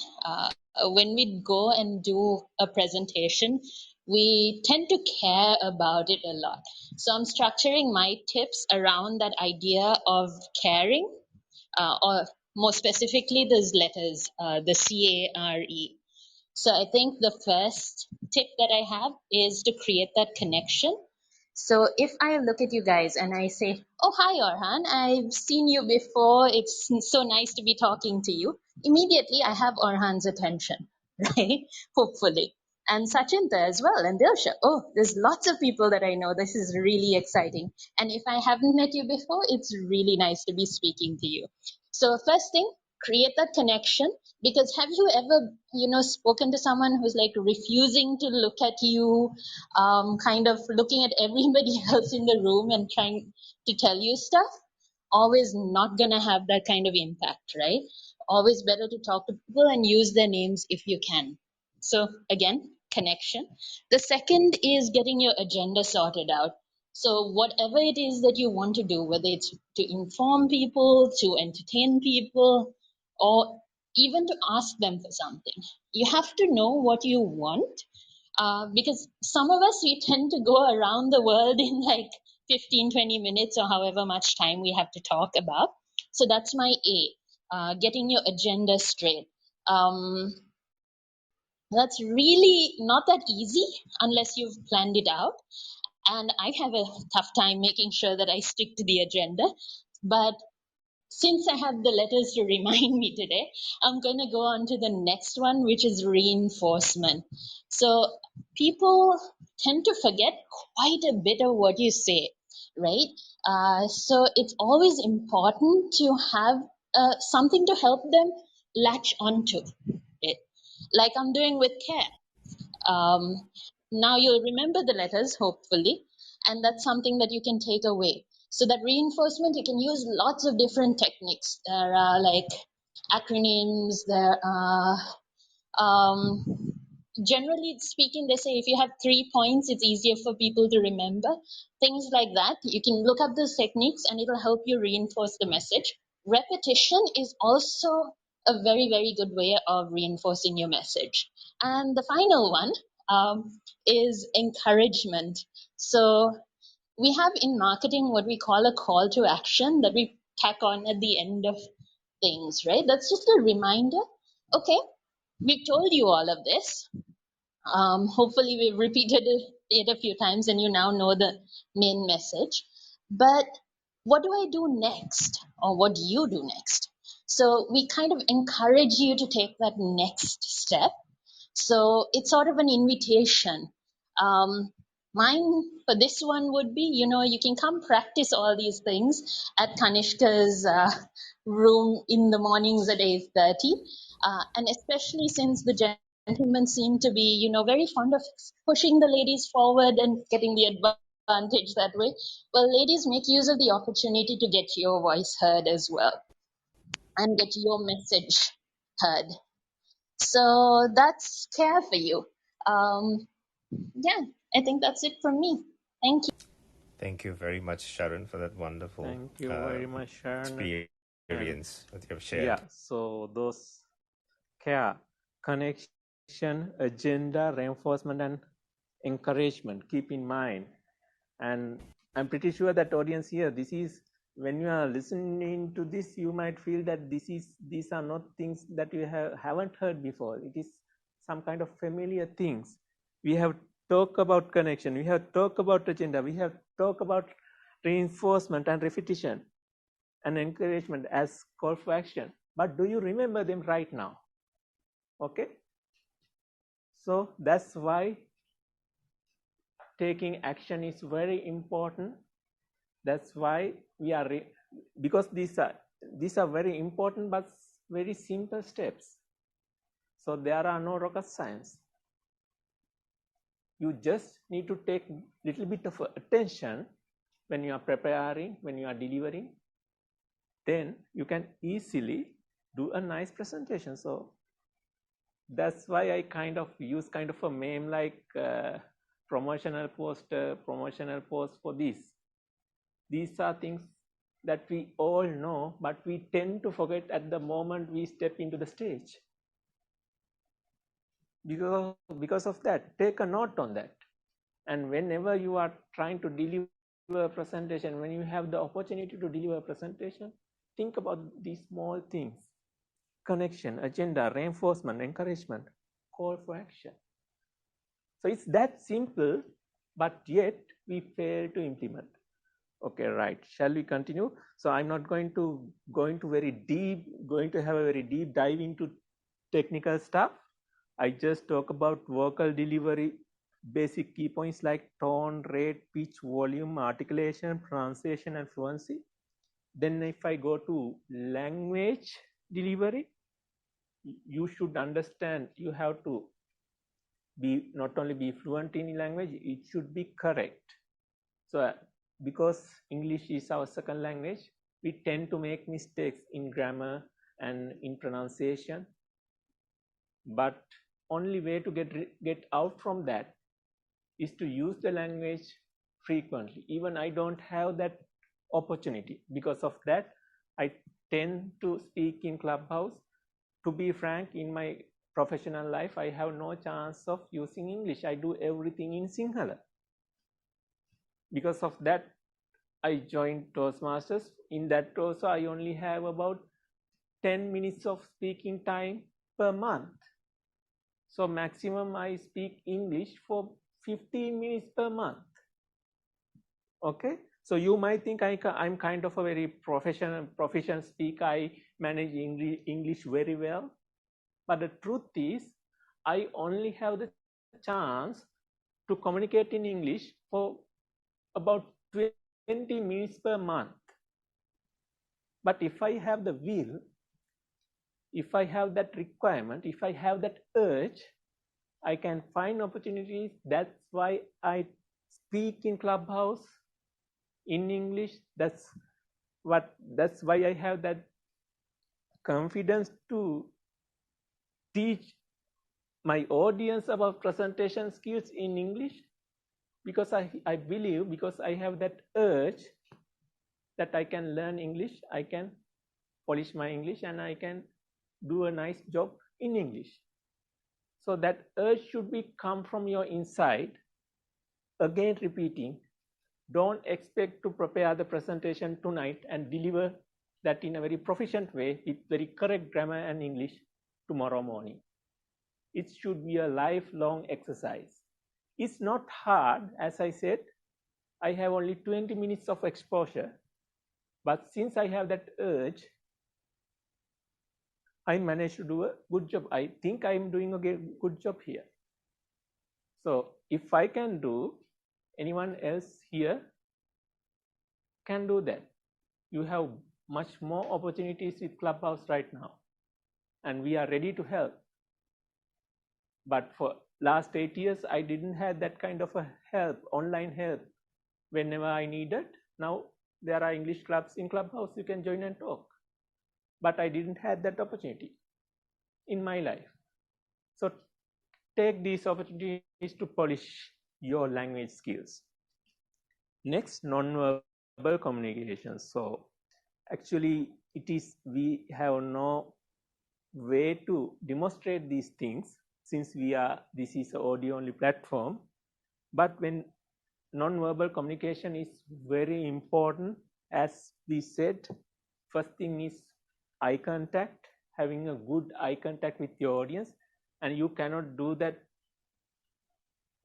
Speaker 7: when we go and do a presentation, we tend to care about it a lot. So I'm structuring my tips around that idea of caring, or more specifically, those letters, the C-A-R-E. So I think the first tip that I have is to create that connection. So if I look at you guys and I say, oh, hi, Orhan, I've seen you before. It's so nice to be talking to you. Immediately, I have Orhan's attention, right? Hopefully. And Sachinta as well. And they'll show, oh, there's lots of people that I know. This is really exciting. And if I haven't met you before, it's really nice to be speaking to you. So first thing, create that connection. Because have you ever, spoken to someone who's like refusing to look at you, kind of looking at everybody else in the room and trying to tell you stuff? Always not gonna have that kind of impact, right? Always better to talk to people and use their names if you can. So again, connection. The second is getting your agenda sorted out. So whatever it is that you want to do, whether it's to inform people, to entertain people, or even to ask them for something, you have to know what you want. Because some of us, we tend to go around the world in like 15-20 minutes or however much time we have to talk about. So that's my A, getting your agenda straight. That's really not that easy unless you've planned it out. And I have a tough time making sure that I stick to the agenda. But since I have the letters to remind me today, I'm going to go on to the next one, which is reinforcement. So people tend to forget quite a bit of what you say, right? So it's always important to have something to help them latch onto it, like I'm doing with care. Now you'll remember the letters, hopefully, and that's something that you can take away. So that reinforcement, you can use lots of different techniques. There are like acronyms, there are, generally speaking, they say if you have 3 points, it's easier for people to remember. Things like that. You can look up those techniques and it'll help you reinforce the message. Repetition is also a very, very good way of reinforcing your message. And the final one is encouragement. So we have in marketing what we call a call to action that we tack on at the end of things, right? That's just a reminder. Okay, we've told you all of this. Hopefully we've repeated it a few times and you now know the main message. But what do I do next? Or what do you do next? So we kind of encourage you to take that next step. So it's sort of an invitation. Mine for this one would be, you can come practice all these things at Kanishka's room in the mornings at 8:30. And especially since the gentlemen seem to be, very fond of pushing the ladies forward and getting the advantage that way. Well, ladies, make use of the opportunity to get your voice heard as well and get your message heard. So that's care for you. Yeah, I think that's it from me. Thank you.
Speaker 4: Thank you very much, Sharon, for that wonderful
Speaker 1: Thank you very much, Sharon. And
Speaker 4: experience that you have shared.
Speaker 1: yeah, so those care, connection, agenda, reinforcement, and encouragement, keep in mind. And I'm pretty sure that audience here, this is when you are listening to this, you might feel that these are not things that you haven't heard before. It is some kind of familiar things. We have talked about connection, we have talked about agenda, we have talked about reinforcement and repetition and encouragement as call for action. But do you remember them right now? Okay. So that's why taking action is very important. That's why we are because these are very important but very simple steps. So there are no rocket science. You just need to take little bit of attention when you are preparing, when you are delivering. Then you can easily do a nice presentation. So that's why I kind of use kind of a meme like promotional post for this. These are things that we all know, but we tend to forget at the moment we step into the stage. Because of that, take a note on that. And whenever you are trying to deliver a presentation, when you have the opportunity to deliver a presentation, think about these small things: connection, agenda, reinforcement, encouragement, call for action. So it's that simple, but yet we fail to implement. Okay, right. Shall we continue? So I'm not going to have a very deep dive into technical stuff. I just talk about vocal delivery, basic key points like tone, rate, pitch, volume, articulation, pronunciation, and fluency. Then if I go to language delivery, you should understand you have to be not only be fluent in language, it should be correct. So because English is our second language, we tend to make mistakes in grammar and in pronunciation. But only way to get out from that is to use the language frequently. Even I don't have that opportunity. Because of that, I tend to speak in Clubhouse. To be frank, in my professional life, I have no chance of using English. I do everything in Sinhala. Because of that, I joined Toastmasters. In that also, I only have about 10 minutes of speaking time per month. So maximum I speak English for 15 minutes per month. Okay. So you might think I'm kind of a very proficient speaker. I manage English very well. But the truth is, I only have the chance to communicate in English for about 20 minutes per month. But if I have the will, if I have that requirement, if I have that urge, I can find opportunities. That's why I speak in Clubhouse in English. That's why I have that confidence to teach my audience about presentation skills in English, because I believe, because I have that urge that I can learn English, I can polish my English, and I can do a nice job in English. So that urge should be come from your inside. Again, repeating, don't expect to prepare the presentation tonight and deliver that in a very proficient way with very correct grammar and English tomorrow morning. It should be a lifelong exercise. It's not hard. As I said, I have only 20 minutes of exposure. But since I have that urge, I managed to do a good job. I think I'm doing a good job here. So if I can do anyone else here can do that. You have much more opportunities with Clubhouse right now, and we are ready to help. But for last 8 years, I didn't have that kind of a help, online help, whenever I needed. Now there are English clubs in Clubhouse, you can join and talk. But I didn't have that opportunity in my life. So take these opportunities to polish your language skills. Next, non-verbal communication. So actually we have no way to demonstrate these things since this is an audio only platform. But when non-verbal communication is very important, as we said, first thing is eye contact, having a good eye contact with your audience, and you cannot do that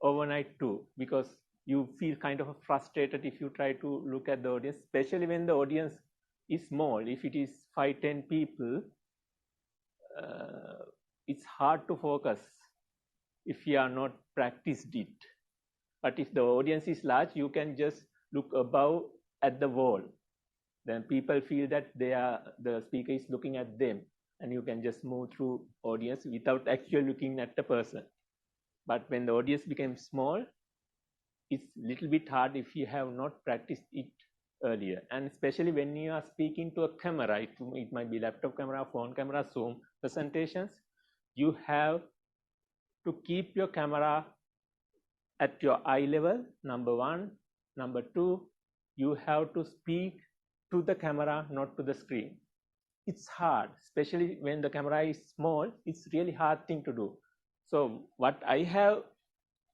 Speaker 1: overnight too, because you feel kind of frustrated if you try to look at the audience, especially when the audience is small. If it is 5-10 people, it's hard to focus if you are not practiced it. But if the audience is large, you can just look above at the wall. Then people feel that the speaker is looking at them, and you can just move through audience without actually looking at the person. But when the audience becomes small, it's a little bit hard if you have not practiced it earlier. And especially when you are speaking to a camera, it might be laptop camera, phone camera, Zoom presentations, you have to keep your camera at your eye level, number one. Number two, you have to speak to the camera, not to the screen. It's hard, especially when the camera is small. It's really hard thing to do. So what I have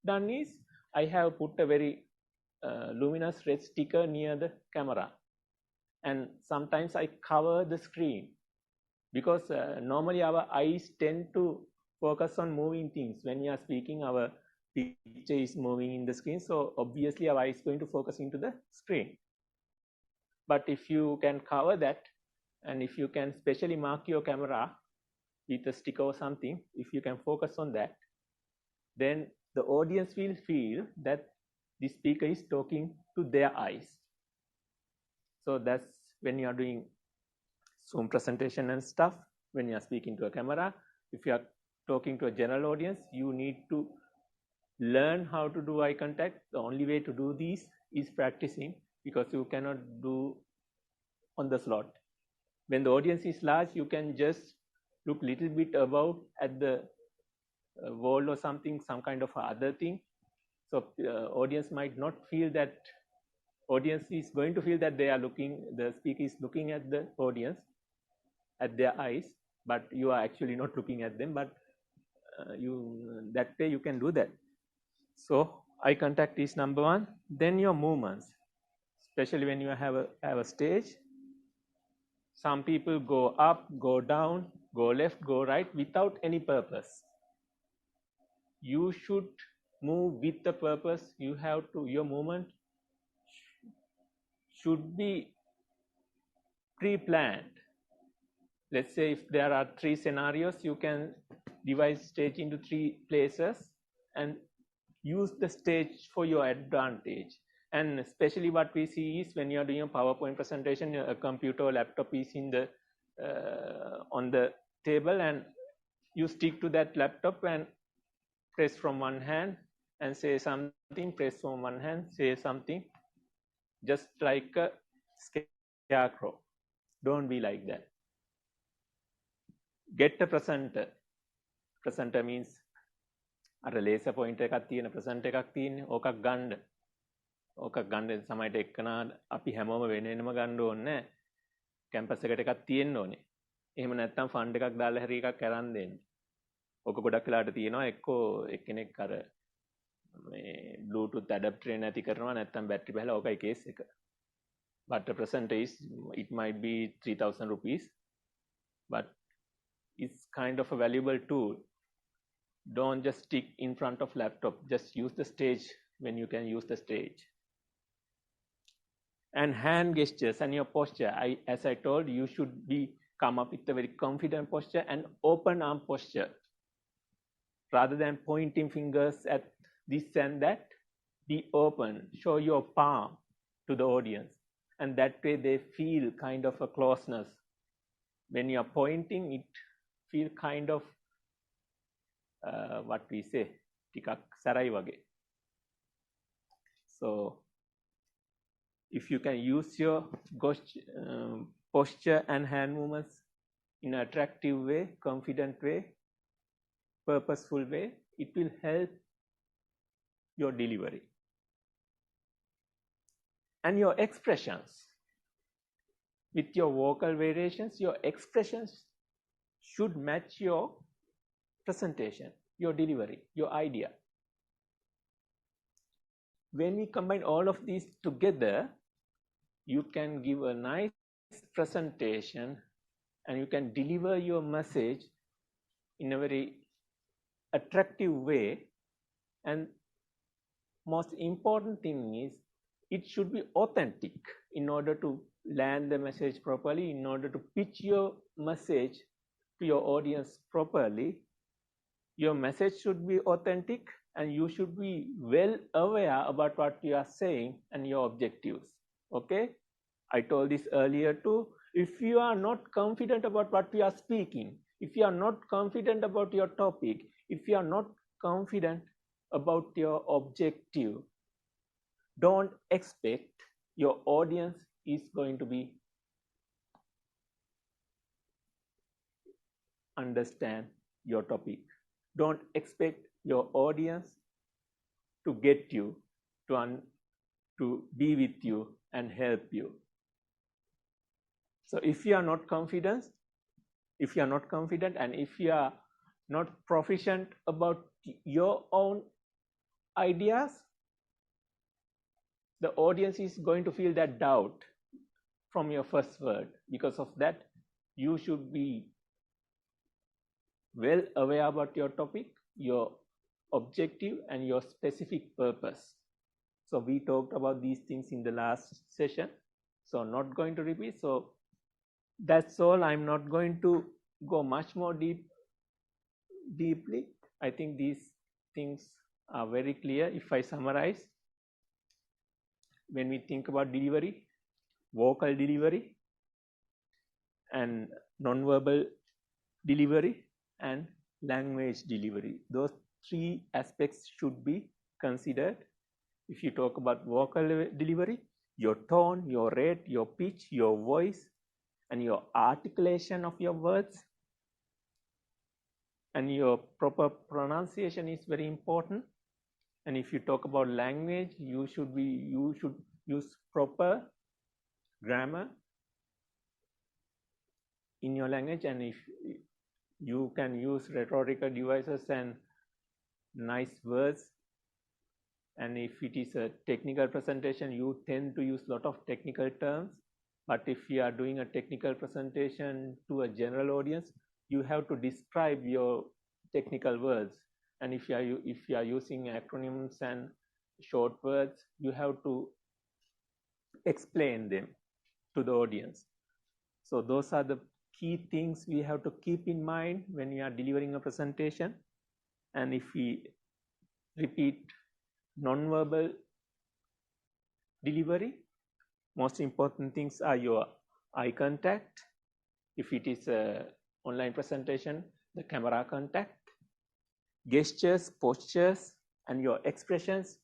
Speaker 1: done is I have put a very luminous red sticker near the camera, and sometimes I cover the screen because normally our eyes tend to focus on moving things. When you are speaking, our picture is moving in the screen, so obviously our eye is going to focus into the screen. But if you can cover that, and if you can specially mark your camera with a sticker or something, if you can focus on that, then the audience will feel that the speaker is talking to their eyes. So that's when you are doing Zoom presentation and stuff, when you are speaking to a camera. If you are talking to a general audience, you need to learn how to do eye contact. The only way to do this is practicing, because you cannot do on the slot. When the audience is large, you can just look little bit above at the wall or something, some kind of other thing. So audience might not feel that. Audience is going to feel that the speaker is looking at the audience, at their eyes, but you are actually not looking at them. But that way you can do that. So eye contact is number one. Then your movements, especially when you have a stage. Some people go up, go down, go left, go right without any purpose. You should move with the purpose. Your movement should be pre-planned. Let's say if there are 3 scenarios, you can divide stage into 3 places and use the stage for your advantage. And especially what we see is when you are doing a PowerPoint presentation, a computer or laptop is on the table, and you stick to that laptop and press from one hand and say something, press from one hand, say something, just like a scarecrow. Don't be like that. Get a presenter. Presenter means අර laser pointer එකක් තියෙන presenter එකක් තියෙන්නේ. ඕකක් ගන්න සමහරට එක්කන අපි හැමෝම වෙන ගන්න ඕනේ නැහැ. කැම්පස් එකට එකක් තියෙන්න ඕනේ. එහෙම නැත්නම් ෆන්ඩ් එකක් දාලා හරි එකක් අරන් දෙන්න. ඕක ගොඩක් වෙලාට තියෙනවා එක්කෝ එක්කෙනෙක් අර මේ Bluetooth adapter එක නැති කරනවා නැත්නම් බැටරි බහලා ඕකයි කේස් එක. But the presenter it might be 3,000 rupees, but it's kind of a valuable tool. Don't just stick in front of laptop. Just use the stage when you can use the stage. And hand gestures and your posture. As I told you, should come up with a very confident posture and open arm posture. Rather than pointing fingers at this and that, be open, show your palm to the audience, and that way they feel kind of a closeness. When you are pointing, it feel kind of what we say, ටිකක් සරයි වගේ. So if you can use your posture and hand movements in an attractive way, confident way, purposeful way, it will help your delivery. And your expressions, with your vocal variations, your expressions should match your presentation, your delivery, your idea. When we combine all of these together, you can give a nice presentation and you can deliver your message in a very attractive way. And most important thing is it should be authentic in order to land the message properly, in order to pitch your message to your audience properly. Your message should be authentic and you should be well aware about what you are saying and your objectives. Okay? I told this earlier too. If you are not confident about what you are speaking, if you are not confident about your topic, if you are not confident about your objective, don't expect your audience is going to be understand your topic. Don't expect your audience to get you, to be with you and help you. So if you are not confident, and if you are not proficient about your own ideas, the audience is going to feel that doubt from your first word. Because of that, you should be well aware about your topic, your objective, and your specific purpose. So we talked about these things in the last session, so not going to repeat. So that's all. I'm not going to go much more deeply. I think these things are very clear. If I summarize, when we think about delivery, vocal delivery and non-verbal delivery and language delivery, those three aspects should be considered. If you talk about vocal delivery, your tone, your rate, your pitch, your voice, and your articulation of your words and your proper pronunciation is very important. And if you talk about language, you should use proper grammar in your language, and if you can use rhetorical devices and nice words. And if it is a technical presentation, you tend to use a lot of technical terms. But if you are doing a technical presentation to a general audience, you have to describe your technical words. And if you are using acronyms and short words, you have to explain them to the audience. So those are the key things we have to keep in mind when we are delivering a presentation. And if we repeat non-verbal delivery, most important things are your eye contact. If it is an online presentation, the camera contact, gestures, postures, and your expressions,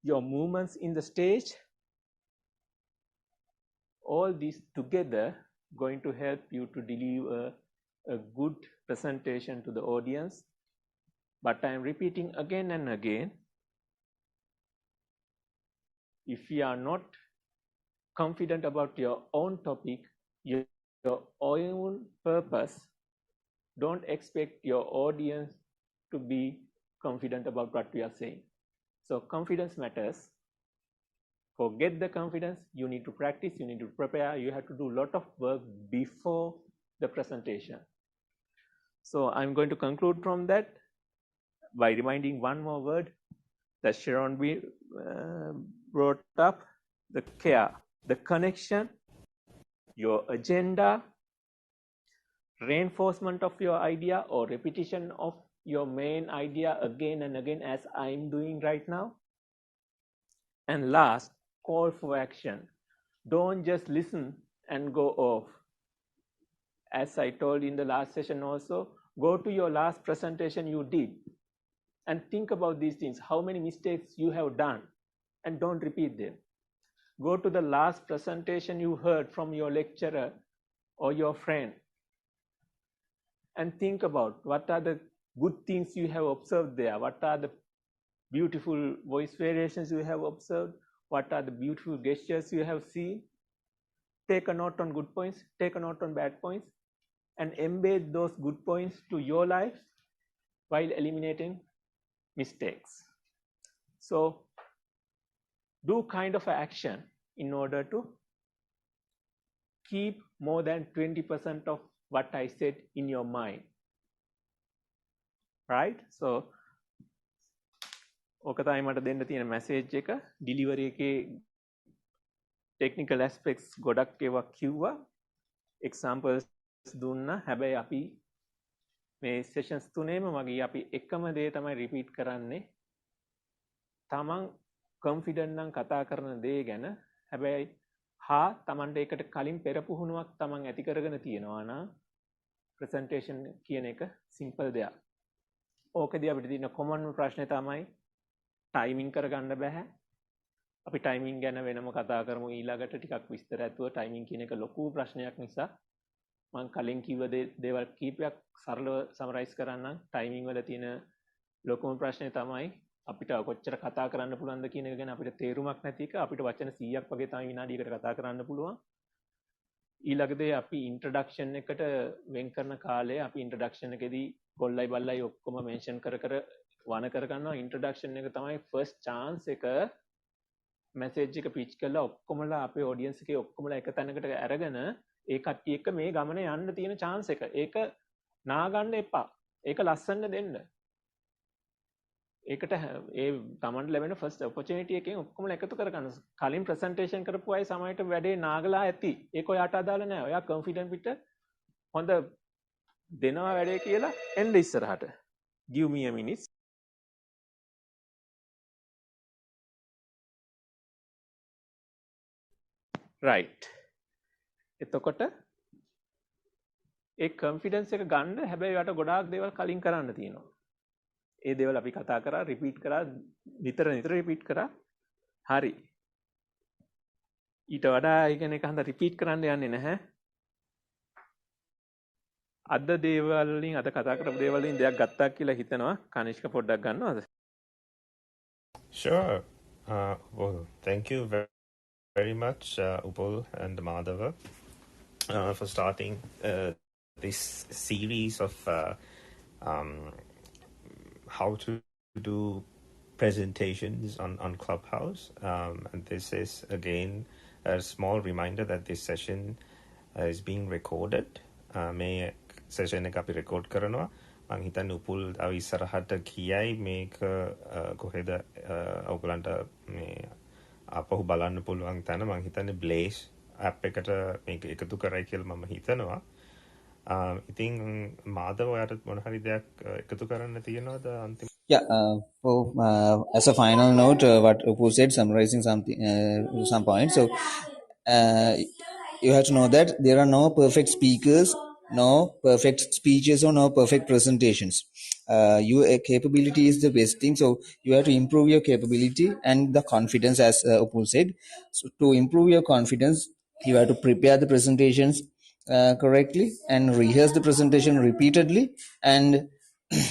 Speaker 1: your movements in the stage. All these together going to help you to deliver a good presentation to the audience. But I am repeating again and again, if you are not confident about your own topic, your own purpose, don't expect your audience to be confident about what we are saying. So confidence matters. Forget the confidence. You need to practice, you need to prepare, you have to do a lot of work before the presentation. So I'm going to conclude from that by reminding one more word that Sharon brought up: the care, the connection, your agenda, reinforcement of your idea or repetition of your main idea again and again, as I'm doing right now, And last, call for action. Don't just listen and go off. As I told in the last session also, go to your last presentation you did and think about these things, how many mistakes you have done, and don't repeat them. Go to the last presentation you heard from your lecturer or your friend and think about what are the good things you have observed there, what are the beautiful voice variations you have observed, what are the beautiful gestures you have seen. Take a note on good points, take a note on bad points, and embed those good points to your life while eliminating mistakes. So do kind of action in order to keep more than 20% of what I said in your mind. Right? So ඕක තමයි මට දෙන්න තියෙන message එක. Delivery එකේ technical ඇස්පෙක්ට්ස් ගොඩක් ඒවා කිව්වා. එක්සැම්පල්ස් දුන්නා. හැබැයි අපි මේ සෙෂන්ස් තුනේම වගේ අපි එකම දේ තමයි රිපීට් කරන්නේ. තමන් කොන්ෆිඩන්ට් නම් කතා කරන දේ ගැන. හැබැයි තමන්ට ඒකට කලින් පෙර පුහුණුවක් තමන් ඇති කරගෙන තියෙනවා නම් ප්‍රසන්ටේෂන් කියන එක සිම්පල් දෙයක්. ඕකදී අපිට තියෙන කොමන් ප්‍රශ්නේ තමයි ටයිමින් කරගන්න බෑ. අපි ටයිමින් ගැන වෙනම කතා කරමු ඊළඟට ටිකක් විස්තර ඇතුව. ටයිමින් කියන එක ලොකු ප්‍රශ්නයක් නිසා මම කලින් කිව්ව දේවල් කීපයක් සරලව සමරයිස් කරන්නම්. ටයිමින් වල තියෙන ලොකුම ප්‍රශ්නේ තමයි අපිට කොච්චර කතා කරන්න පුළුවන්ද කියන එක ගැන අපිට තේරුමක් නැති එක. අපිට වචන 100ක් වගේ තමයි විනාඩියකට කතා කරන්න පුළුවන්. ඊළඟදී අපි ඉන්ට්‍රොඩක්ෂන් එකට වෙන් කරන කාලය අපි ඉන්ට්‍රොඩක්ෂන් එකේදී කොල්ලයි බල්ලයි ඔක්කොම මෙන්ෂන් කර වන කර ගන්නවා. ඉන්ට්‍රොඩක්ෂන් එක තමයි ෆස්ට් chance එක මැසේජ් එක පිච් කරලා ඔක්කොමලා අපේ ඔඩියන්ස් එකේ ඔක්කොමලා එක තැනකට අරගෙන ඒ කට්ටිය එක්ක මේ ගමන යන්න තියෙන chance එක. ඒක නාගන්න එපා. ඒක ලස්සන දෙන්න. ඒකට ඒ තමන්ට ලැබෙන ෆස්ට් ඔපචුනිටි එකෙන් ඔක්කොම එකතු කරගන්න. කලින් ප්‍රසන්ටේෂන් කරපු අය සමහරට වැඩේ නාගලා ඇති. ඒක ඔයාට අදාළ නැහැ. ඔයා කොන්ෆිඩන්ට් පිට හොඳ දෙනවා වැඩේ කියලා එන්න ඉස්සරහට. Give me a minute. Right. එතකොට ඒ කොන්ෆිඩන්ස් එක ගන්න හැබැයි ඔයාට ගොඩාක් දේවල් කලින් කරන්න තියෙනවා. ඒ දේවල් අපි කතා කරා, රිපීට් කරා, නිතර රිපීට් කරා. හරි. ඊට වඩා ඉගෙන එක හන්ද රිපීට් කරන්න යන්නේ නැහැ. අද දේවල් වලින් අද කතා කරපු දේවල් වලින් දෙයක් ගත්තා කියලා හිතනවා. කනිෂ්ක පොඩ්ඩක් ගන්නවද?
Speaker 4: Sure. Well, thank you very much, Upal and Madhava, for starting this series of how to do presentations on Clubhouse. And this is again a small reminder that this session is being recorded. May session එක අපි record කරනවා. මං හිතන්නේ උපුල් තව ඉස්සරහට කියයි මේක කොහෙද ඔයගලන්ට මේ අපහු බලන්න පුළුවන් තැන. මං හිතන්නේ Blaze app එකට මේක එකතු කරයි කියලා මම හිතනවා. ඉතින් මාධව ඔයාට මොන හරි දෙයක් එකතු කරන්න තියෙනවද අන්තිම?
Speaker 5: Yeah, as a final note, what Upu said, summarizing some points. So, you have to know that there are no perfect speakers, no perfect speeches, or no perfect presentations. Your capability is the best thing. So, you have to improve your capability and the confidence, as Upu said. So, to improve your confidence, you have to prepare the presentations correctly and rehearse the presentation repeatedly and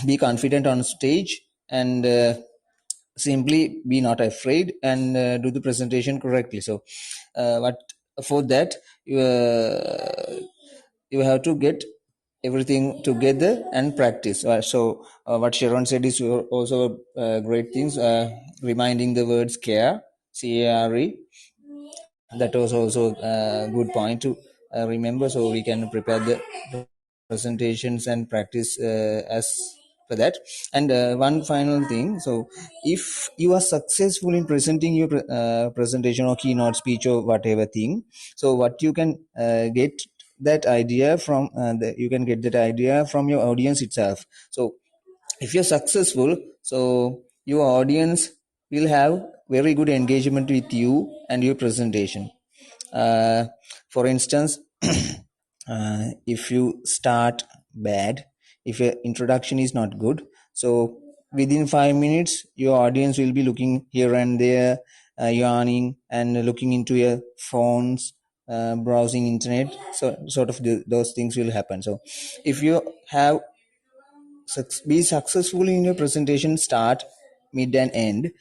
Speaker 5: be confident on stage and simply be not afraid and do the presentation correctly. So for that you have to get everything together and practice. So what Sharon said is also great things, reminding the words care, C-A-R-E. That was also a good point to remember, so we can prepare the presentations and practice as for that. And one final thing, so if you are successful in presenting your presentation or keynote speech or whatever thing, so what you can get that idea from you can get that idea from your audience itself. So if you're successful, so your audience will have
Speaker 8: very good engagement with you and your presentation. For instance, if you start bad, if your introduction is not good, so within 5 minutes, your audience will be looking here and there, yawning and looking into your phones, browsing internet. So sort of those things will happen. So if you have be successful in your presentation, start, mid and end,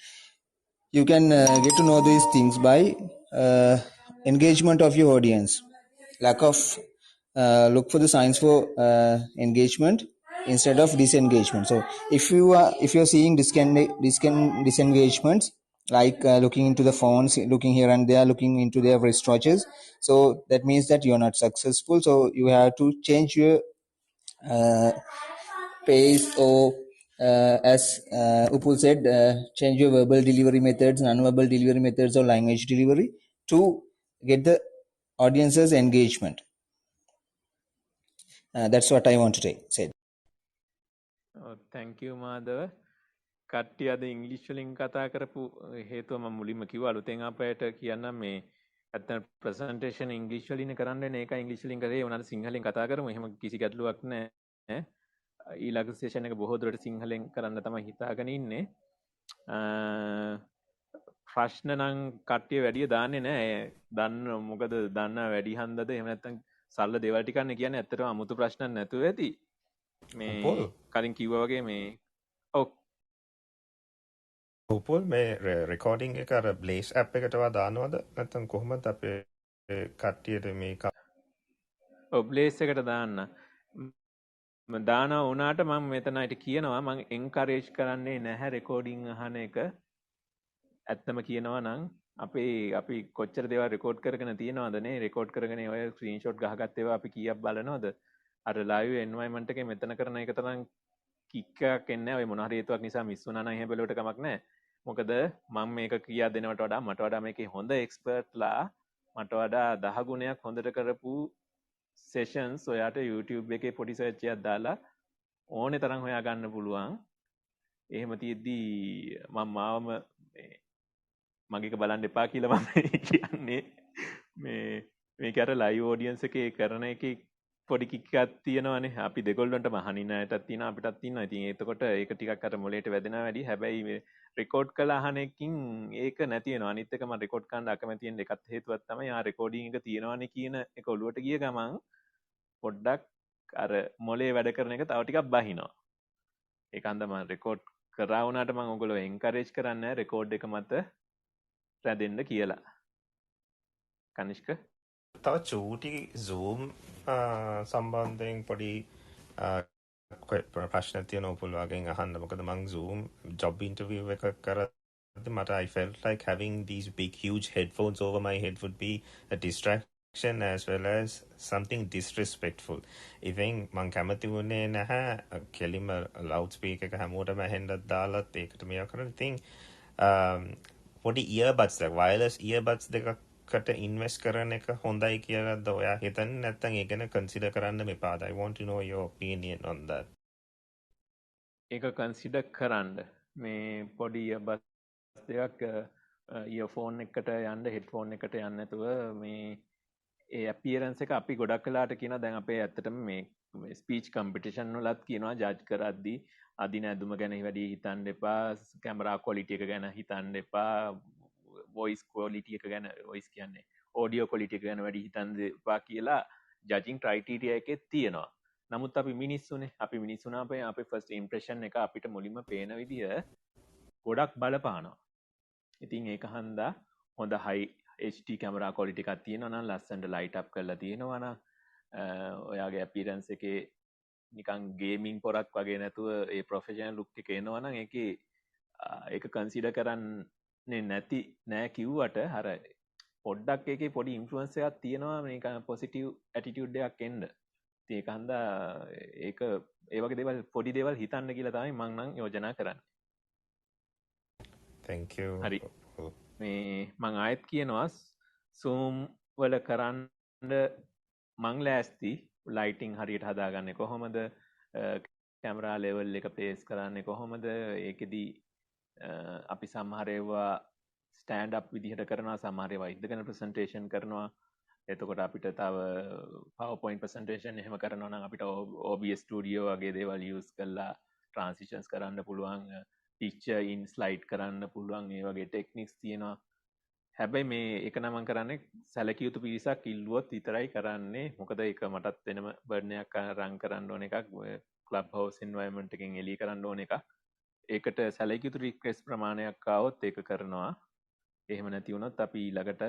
Speaker 8: you can get to know these things by engagement of your audience. Lack of look for the signs for engagement instead of disengagement. So if you're seeing disengagements, like looking into the phones, looking here and there, looking into their wristwatches, so that means that you're not successful. So you have to change your pace, or as Upul said, change your verbal delivery methods, non-verbal delivery methods, or language delivery to get the audience's engagement. That's what I want to say.
Speaker 1: thank you මාදව. කට්ටිය අද ඉංග්‍රීසි වලින් කතා කරපු හේතුව මම මුලින්ම කිව්වා අලුතෙන් අපයට කියන්නම් මේ ඇත්තට ප්‍රසන්ටේෂන් ඉංග්‍රීසි වලින් කරන්න ඕනේ. ඒක ඉංග්‍රීසි වලින් කරේ උනාට සිංහලෙන් කතා කරමු. එහෙම කිසි ගැටලුවක් නැහැ. ඊළඟ සෙෂන් එක බොහෝ දුරට සිංහලෙන් කරන්න තමයි හිතාගෙන ඉන්නේ. ප්‍රශ්න නම් කට්ටිය වැඩිය දාන්නේ නැහැ. දන්න මොකද දන්න වැඩි හන්දද එහෙම නැත්නම් සරල දේවල් ටිකක් කියන්නේ ඇත්තටම අමුතු ප්‍රශ්න නැතුව ඇති. මේ කලින් කිව්වා වගේ මේ
Speaker 4: උපුල් මේ රෙකෝඩින් එක අර බ්ලේස් ඇප් එකටවා දානවද නැත්නම් කොහොමද අපේ කට්ටියට මේක
Speaker 1: බ්ලේස් එකට දාන්න දානවා වුණාට මම මෙතනයිට කියනවා මම එන්කරේජ් කරන්නේ නැහැ රෙකෝඩින් අහන එක. ඇත්තම කියනවා නම් අපි කොච්චර දේවල් රෙකෝඩ් කරගෙන තියෙනවද නේ, රෙකෝඩ් කරගෙන ඔය ස්ක්‍රීන්ෂොට් ගහගත්ත ඒවා අපි කීයක් බලනවද? අර ලයිව් එන්වයරන්මන්ට් එකේ මෙතන කරන එක තරම් කික් එකක් එන්නේ නැහැ. ඔය මොන හරි හේතුවක් නිසා මිස් වුණා නම් එහෙම බලවට කමක් නැහැ. මොකද මම මේක කියා දෙනවට වඩා මට වඩා මේකේ හොඳ එක්ස්පර්ට්ලා මට වඩා 10 ගුණයක් හොඳට කරපු සෙෂන්ස් ඔයාට YouTube එකේ පොඩි සර්ච් එකක් දාලා ඕනේ තරම් හොයා ගන්න පුළුවන්. එහෙම තියෙද්දි මම මාවම මගේක බලන්න එපා කියලා මම කියන්නේ. මේක අර ලයිව් ඔඩියන්ස් එකේ කරන එකේ පොඩි කික් එකක් තියෙනවානේ. අපි දෙගොල්ලන්ටම අහනින් අයටත් තියෙනවා අපිටත් තියෙනවා. ඉතින් එතකොට ඒක ටිකක් අර මොලේට වැදෙනවා වැඩි. හැබැයි මේ රෙකෝඩ් කළා අහන එකකින් ඒක නැති වෙනවා. අනිත් එක මම රෙකෝඩ් කරන්න අකමැති වෙන එකත් හේතුවක් තමයි ආ රෙකෝඩින් එක තියෙනවානේ කියන එක ඔලුවට ගිය ගමන් පොඩ්ඩක් අර මොලේ වැඩ කරන එක තව ටිකක් බහිනවා. ඒක හන්ද මම රෙකෝඩ් කරා වුණාට මම ඔයගොල්ලෝ එන්කරේජ් කරන්නේ රෙකෝඩ් එක මත රැඳෙන්න කියලා. කනිෂ්ක
Speaker 4: තව චූටි Zoom සම්බන්ධයෙන් පොඩි ප්‍රශ්න තියෙනවා උපුල් වගෙන් අහන්න. මොකද මං Zoom job interview එක කරද්දි මට I felt like having these big huge headphones over my head would be a distraction as well as something disrespectful. ඉතින් මං කැමති වුණේ නැහැ කෙලිම ලවුඩ් ස්පීකර් එක හැමෝටම ඇහෙන්නත් දාලත් ඒකට මේවා කරන්න. ඉතින් පොඩි earbuds like wireless earbuds දෙකකට ඉන්වෙස්ට් කරන එක හොඳයි කියලාද ඔයා හිතන්නේ? නැත්නම් ඒක ගැන කන්සිඩර් කරන්න මෙපාද? I want to know your opinion on that.
Speaker 1: ඒක කන්සිඩර් කරන්න. මේ පොඩි earbuds දෙකක් ඉයර්ෆෝන් එකට යන්න හෙඩ්ෆෝන් එකට යන්න නැතුව මේ ඒ අපියරන්ස් එක අපි ගොඩක් වෙලාට කියනවා. දැන් අපේ ඇත්තටම මේ ස්පීච් කම්පිටිෂන් වලත් කියනවා ජජ් කරද්දී අදින ඇදුම ගැන වැඩි හිතන්න එපා, කැමරා ක්වොලිටි එක ගැන හිතන්න එපා, වොයිස් ක්වොලිටි එක ගැන වොයිස් කියන්නේ ඔඩියෝ ක්වොලිටි එක ගැන වැඩි හිතන්න එපා කියලා ජජින් ක්‍රයිටීරියා එකේ තියෙනවා. නමුත් අපි මිනිස්සුනේ. අපි මිනිස්සුනා අපේ ෆස්ට් ඉම්ප්‍රෙෂන් එක අපිට මුලින්ම පේන විදිය ගොඩක් බලපානවා. ඉතින් ඒක හන්දා හොඳ හයි HD කැමරා ක්වොලිටි එකක් තියෙනවා නම්, ලස්සනට ලයිට් අප් කරලා තියෙනවා නම්, ඔයාගේ අපියරන්ස් එකේ නිකන් ගේමින් පොරක් වගේ නැතුව ඒ ප්‍රොෆෙෂනල් ලුක් එක එනවා නම් ඒක කන්සිඩර් කරන්නේ නැති නෑ කිව්වට අර පොඩ්ඩක් ඒකේ පොඩි ඉන්ෆ්ලුවන්ස් එකක් තියෙනවා මේක පොසිටිව් ඇටිටියුඩ් එකක් එන්න. ඉතින් ඒක හන්දා ඒක ඒ වගේ දේවල් පොඩි දේවල් හිතන්න කියලා තමයි මම නම් යෝජනා කරන්නේ.
Speaker 4: Thank you.
Speaker 1: හරි. මේ මම ආයෙත් කියනවා Zoom වල කරන්න මං ලෑස්ති. ලයිටිං හරියට හදාගන්නේ කොහොමද, කැමරා ලෙවල් එක ප්ලේස් කරන්නේ කොහොමද, ඒකෙදී අපි සමහර ඒවා ස්ටෑන්ඩ් අප් විදිහට කරනවා, සමහර ඒවා ඉඳගෙන ප්‍රසන්ටේෂන් කරනවා. එතකොට අපිට තව PowerPoint ප්‍රසන්ටේෂන් එහෙම කරනවා නම් අපිට OBS ස්ටුඩියෝ වගේ දේවල් යූස් කරලා ට්‍රාන්සිෂන්ස් කරන්න පුළුවන්, picture in slide කරන්න පුළුවන්. ඒ වගේ ටෙක්නික්ස් තියෙනවා. හැබැයි මේ එක නමන් කරන්නේ සැලකිය යුතු පිරිසක් ඉල්ලුවොත් විතරයි කරන්නේ. මොකද ඒක මටත් වෙනම බර්න් එකක් රන් කරන්න ඕන එකක්, ක්ලබ් හවුස් එන්වයරන්මන්ට් එකෙන් එළිය කරන්න ඕන එකක්. ඒකට සැලකිය යුතු රික්වෙස්ට් ප්‍රමාණයක් ආවොත් ඒක කරනවා. එහෙම නැති වුණොත් අපි ඊළඟට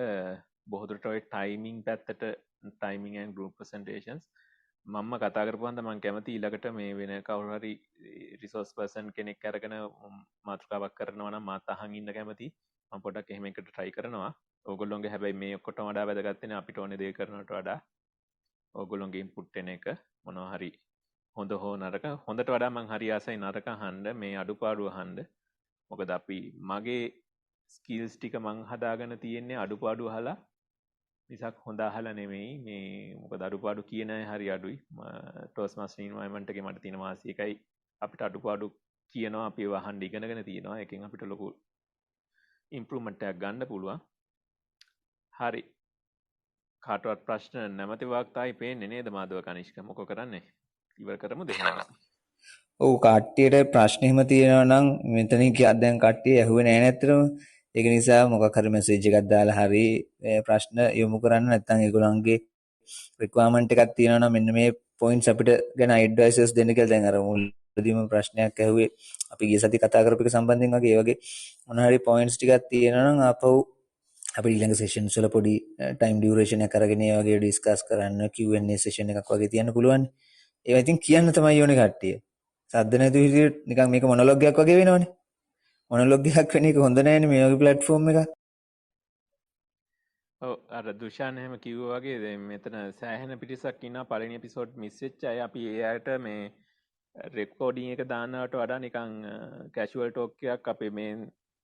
Speaker 1: බොහෝ දුරට ඔය ටයිමින් පැත්තට, ටයිමින් ඇන්ඩ් ගෲප් ප්‍රසන්ටේෂන්ස් මම කතා කරපුවාම මම කැමති ඊළඟට මේ වෙන කවුරු හරි රිසෝස් පර්සන් කෙනෙක් අරගෙන මාතෘකාවක් කරනවා නම් මාත් අහන් ඉන්න කැමති. මම පොඩ්ඩක් එහෙම එකට try කරනවා. ඕගොල්ලෝගේ හැබැයි මේ ඔක්කොටම වඩා වැදගත් වෙන්නේ අපිට ඕනේ දේ කරනවට වඩා ඕගොල්ලෝගේ ඉන්පුට් එන එක. මොනවා හරි හොඳ හෝ නරක, හොඳට වඩා මං හරි ආසයි නරක අහන්න, මේ අඩුපාඩු අහන්න. මොකද අපි මගේ ස්කිල්ස් ටික මං හදාගෙන තියෙන්නේ අඩුපාඩු අහලා මිසක් හොඳ අහලා නෙමෙයි. මේ මොකද අඩුපාඩු කියන අය හරි අඩුයි. ටෝස් මාස්ටර් එන්වයරන්මන්ට් එකේ මට තියෙන වාසිය එකයි අපිට අඩුපාඩු කියනවා, අපි ඒව අහන්න ඉගෙනගෙන තියෙනවා. ඒකෙන් අපිට ලොකු ඉම්ප්‍රූව්මන්ට් එකක් ගන්න පුළුවන්. හරි, කාටවත් ප්‍රශ්න නැමැති වාක්තායි පේන්නේ නේද මාධව කනිෂ්ක? මොකෝ කරන්නේ? ඉවර කරමුද එහෙනම්?
Speaker 8: ඔව්, කට්ටියට ප්‍රශ්න එහෙම තියෙනවා නම් මෙතනින් දැන් කට්ටිය ඇහුවේ නැහැ නැත්තරම. ඒක නිසා මොකක් හරි මෙසේජ් එකක් දාලා හරි ප්‍රශ්න යොමු කරන්න. නැත්නම් ඒගොල්ලන්ගේ රික්වයර්මන්ට් එකක් තියෙනවා නම් මෙන්න මේ පොයින්ට්ස් අපිට ගැන ඇඩ්වයිසර්ස් දෙන්න කියලා. දැන් අර මුලදීම ප්‍රශ්නයක් ඇහුවේ අපි ගිය සති කතා කරපු එක සම්බන්ධයෙන් වගේ. ඒ වගේ මොන හරි පොයින්ට්ස් ටිකක් තියෙනවා නම් ආපහු අපි ඊළඟ සෙෂන්ස් වල පොඩි ටයිම් ඩියුරේෂන් එකක් අරගෙන ඒ වගේ ඩිස්කස් කරන්න, Q&A සෙෂන් එකක් වගේ තියන්න පුළුවන්. ඒවා ඉතින් කියන්න තමයි ඕනේ කට්ටිය. සද්ද නැතුව හිටියොත් නිකන් මේක මොනොලොග් එකක් වගේ වෙනවනේ. මොනොලොග් එකක් වෙන එක හොඳ නෑනේ මේ වගේ ප්ලැට්ෆෝම් එකක්.
Speaker 1: ඔව්, අර දුෂාන් එහෙම කිව්වා වගේ දැන් මෙතන සෑහෙන පිටිසක් ඉන්නවා පළවෙනි එපිසෝඩ් මිස් වෙච්ච අය. අපි ඒ අයට මේ රෙකෝඩින් එක දාන්නවට වඩා නිකන් කැෂුවල් ටෝක් එකක් අපේ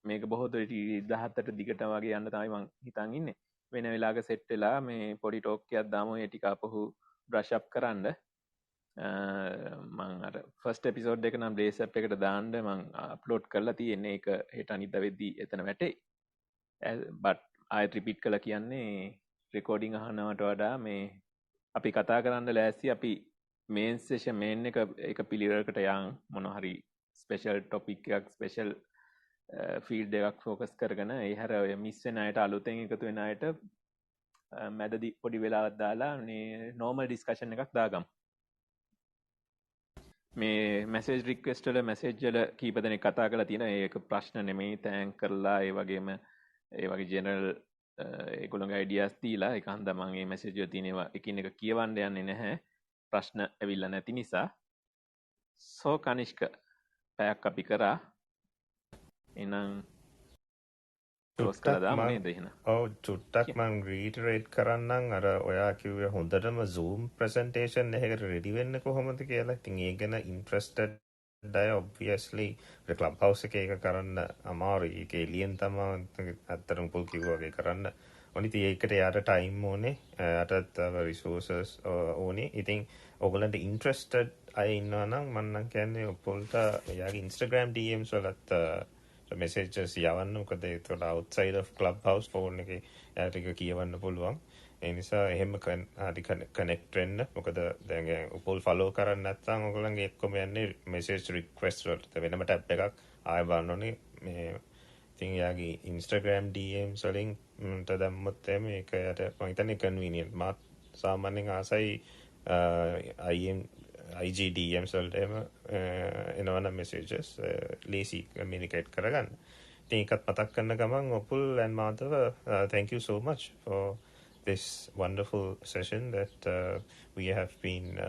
Speaker 1: මේක බොහෝ දුරට 17ට දිගට වගේ යන්න තමයි මං හිතන් ඉන්නේ. වෙන වෙලාවක සෙට් වෙලා මේ පොඩි ටෝක් එකක් දාමු. ඒ ටික අපහු බ්‍රෂ් අප් කරන්න. මං අර ෆස්ට් එපිසෝඩ් එක නම් බ්ලේස් ඇප් එකට දාන්න මං අප්ලෝඩ් කරලා තියෙන්නේ. ඒක හෙට අනිද්දා වෙද්දී එතන වැටේ. බට් ආයෙත් රිපීට් කළා කියන්නේ රෙකෝඩින් අහනවට වඩා මේ අපි කතා කරන්න ලෑස්ති. අපි මේන් සෙෂන් මේන් එක පිළිවෙලකට යන් මොනවා හරි ස්පෙෂල් ටොපික් එකක්, ස්පෙෂල් ෆීල්ඩ් එකක් ෆෝකස් කරගෙන ඒ හැර ඔය මිස් වෙන අයට, අලුතෙන් එකතු වෙන අයට මැදදී පොඩි වෙලාවක් දාලා මේ නෝමල් ඩිස්කෂන් එකක් දාගමු. මේ මැසේජ් රික්වෙස්ට් වල මැසේජ් වල කීප දෙනෙක් කතා කරලා තියෙනවා. ඒක ප්‍රශ්න නෙමෙයි, තෑන්ක් කරලා ඒ වගේම ඒ වගේ ජෙනරල් ඒගොල්ලන්ගේ අයිඩියාස් දීලා ඒක හන්දා මම මේ මැසේජ් වල තියෙන ඒවා එකින් එක කියවන්න යන්නේ නැහැ. ප්‍රශ්න ඇවිල්ලා නැති නිසා. සෝ කනිෂ්ක පැයක් අපි කරා. එහෙනම් ක්ලෝස් කරලා දාමු නේද එහෙනම්?
Speaker 4: ඔව්, චුට්ටක් මම රීටරේට් කරන්නම් අර ඔයා කිව්වේ හොඳටම Zoom presentation එකකට රෙඩි වෙන්න කොහොමද කියලා. ඉතින් ඒ ගැන ඉන්ට්‍රෙස්ටඩ් අය obviously ක්ලබ් හවුස් එකේ ඒක කරන්න අමාරුයි. ඒක එලියෙන් තමයි අත්තරම පුල් කිව්වා වගේ කරන්න. ඔනිත් ඒකට යාට ටයිම් ඕනේ, යාටත් රිසෝසස් ඕනේ. ඉතින් ඔයගලන්ට ඉන්ට්‍රෙස්ටඩ් අය ඉන්නවා නම් මම නම් කියන්නේ ඔපොල්ට එයාගේ Instagram DMs වලත් messages යවන්න. මොකද ඒකට outside of clubhouse phone එකේ යාට එක කියවන්න පුළුවන්. ඒ නිසා එහෙම හරි කනෙක්ට් වෙන්න. මොකද දැන් උපල් ෆලෝ කරන්න නැත්නම් ඔයගොල්ලන්ගේ එක්කම යන්නේ message request වලට. වෙනම ටැබ් එකක් ආයෙ බලන්න ඕනේ. මේ ඉතින් යාගේ Instagram DMs වලින් දැම්මොත් මේක යට මම හිතන්නේ convenient. මාත් සාමාන්‍යයෙන් ආසයි IG DMs වලට එනවනම් messages ලේසි communicate කරගන්න. ඉතින් ඒකත් මතක් කරන ගමන් ඔපුල් and Madhava, thank you so much for this wonderful session that we have been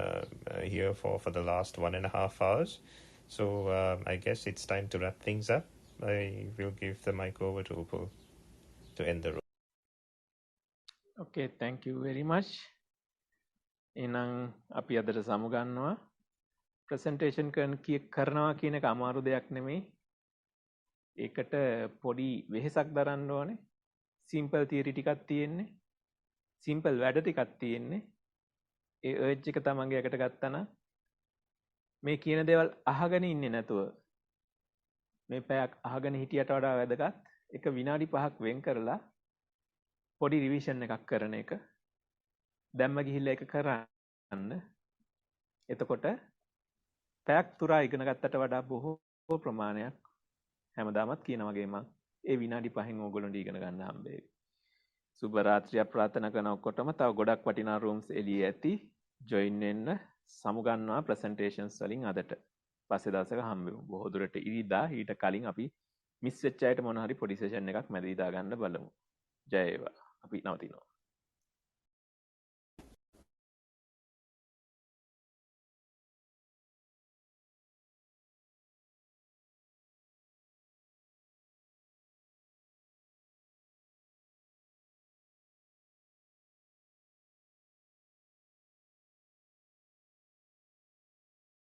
Speaker 4: here for the last 1.5 hours. So I guess it's time to wrap things up. I will give the mic over to Upul to end the room.
Speaker 1: Okay, thank you very much. එහෙනම් අපි අදට සමුගන්නවා. Presentation කරනවා කියන එක අමාරු දෙයක් නෙමෙයි. ඒකට පොඩි වෙහෙසක් දරන්න ඕනේ. සිම්පල් තියරි ටිකක් තියෙන්නේ. සිම්පල් වැඩ ටිකක් තියෙන්නේ. ඒ අර්ජ් එක තමන්ගේ යකට ගත්තා නම් මේ කියන දේවල් අහගෙන ඉන්නේ නැතුව මේ පැයක් අහගෙන හිටියට වඩා වැදගත් එක විනාඩි 5ක් වෙන් කරලා පොඩි රිවිෂන් එකක් කරන එක. දැම්ම ගිහිල්ලා ඒක කරන්න. එතකොට පැයක් තුරා ඉගෙන ගත්තට වඩා බොහෝ ප්‍රමාණයක් හැමදාමත් කියන වගේ මම ඒ විනාඩි 5න් ඕගොල්ලන්ට ඉගෙන ගන්න හම්බෙයි. සුබ රාත්‍රියක් ප්‍රාර්ථනා කරන ඔක්කොටම තව ගොඩක් වටිනා රූම්ස් එළියේ ඇති. ජොයින් වෙන්න සමුගන්නවා ප්‍රසන්ටේෂන්ස් වලින් අදට. පස්සේ දවසක හම්බෙමු. බොහෝ දුරට ඉරිදා ඊට කලින් අපි මිස් වෙච්ච අයට මොන හරි පොඩි සෙෂන් එකක් මැදදී දාගන්න බලමු. ජය වේවා. අපි නවතිනවා.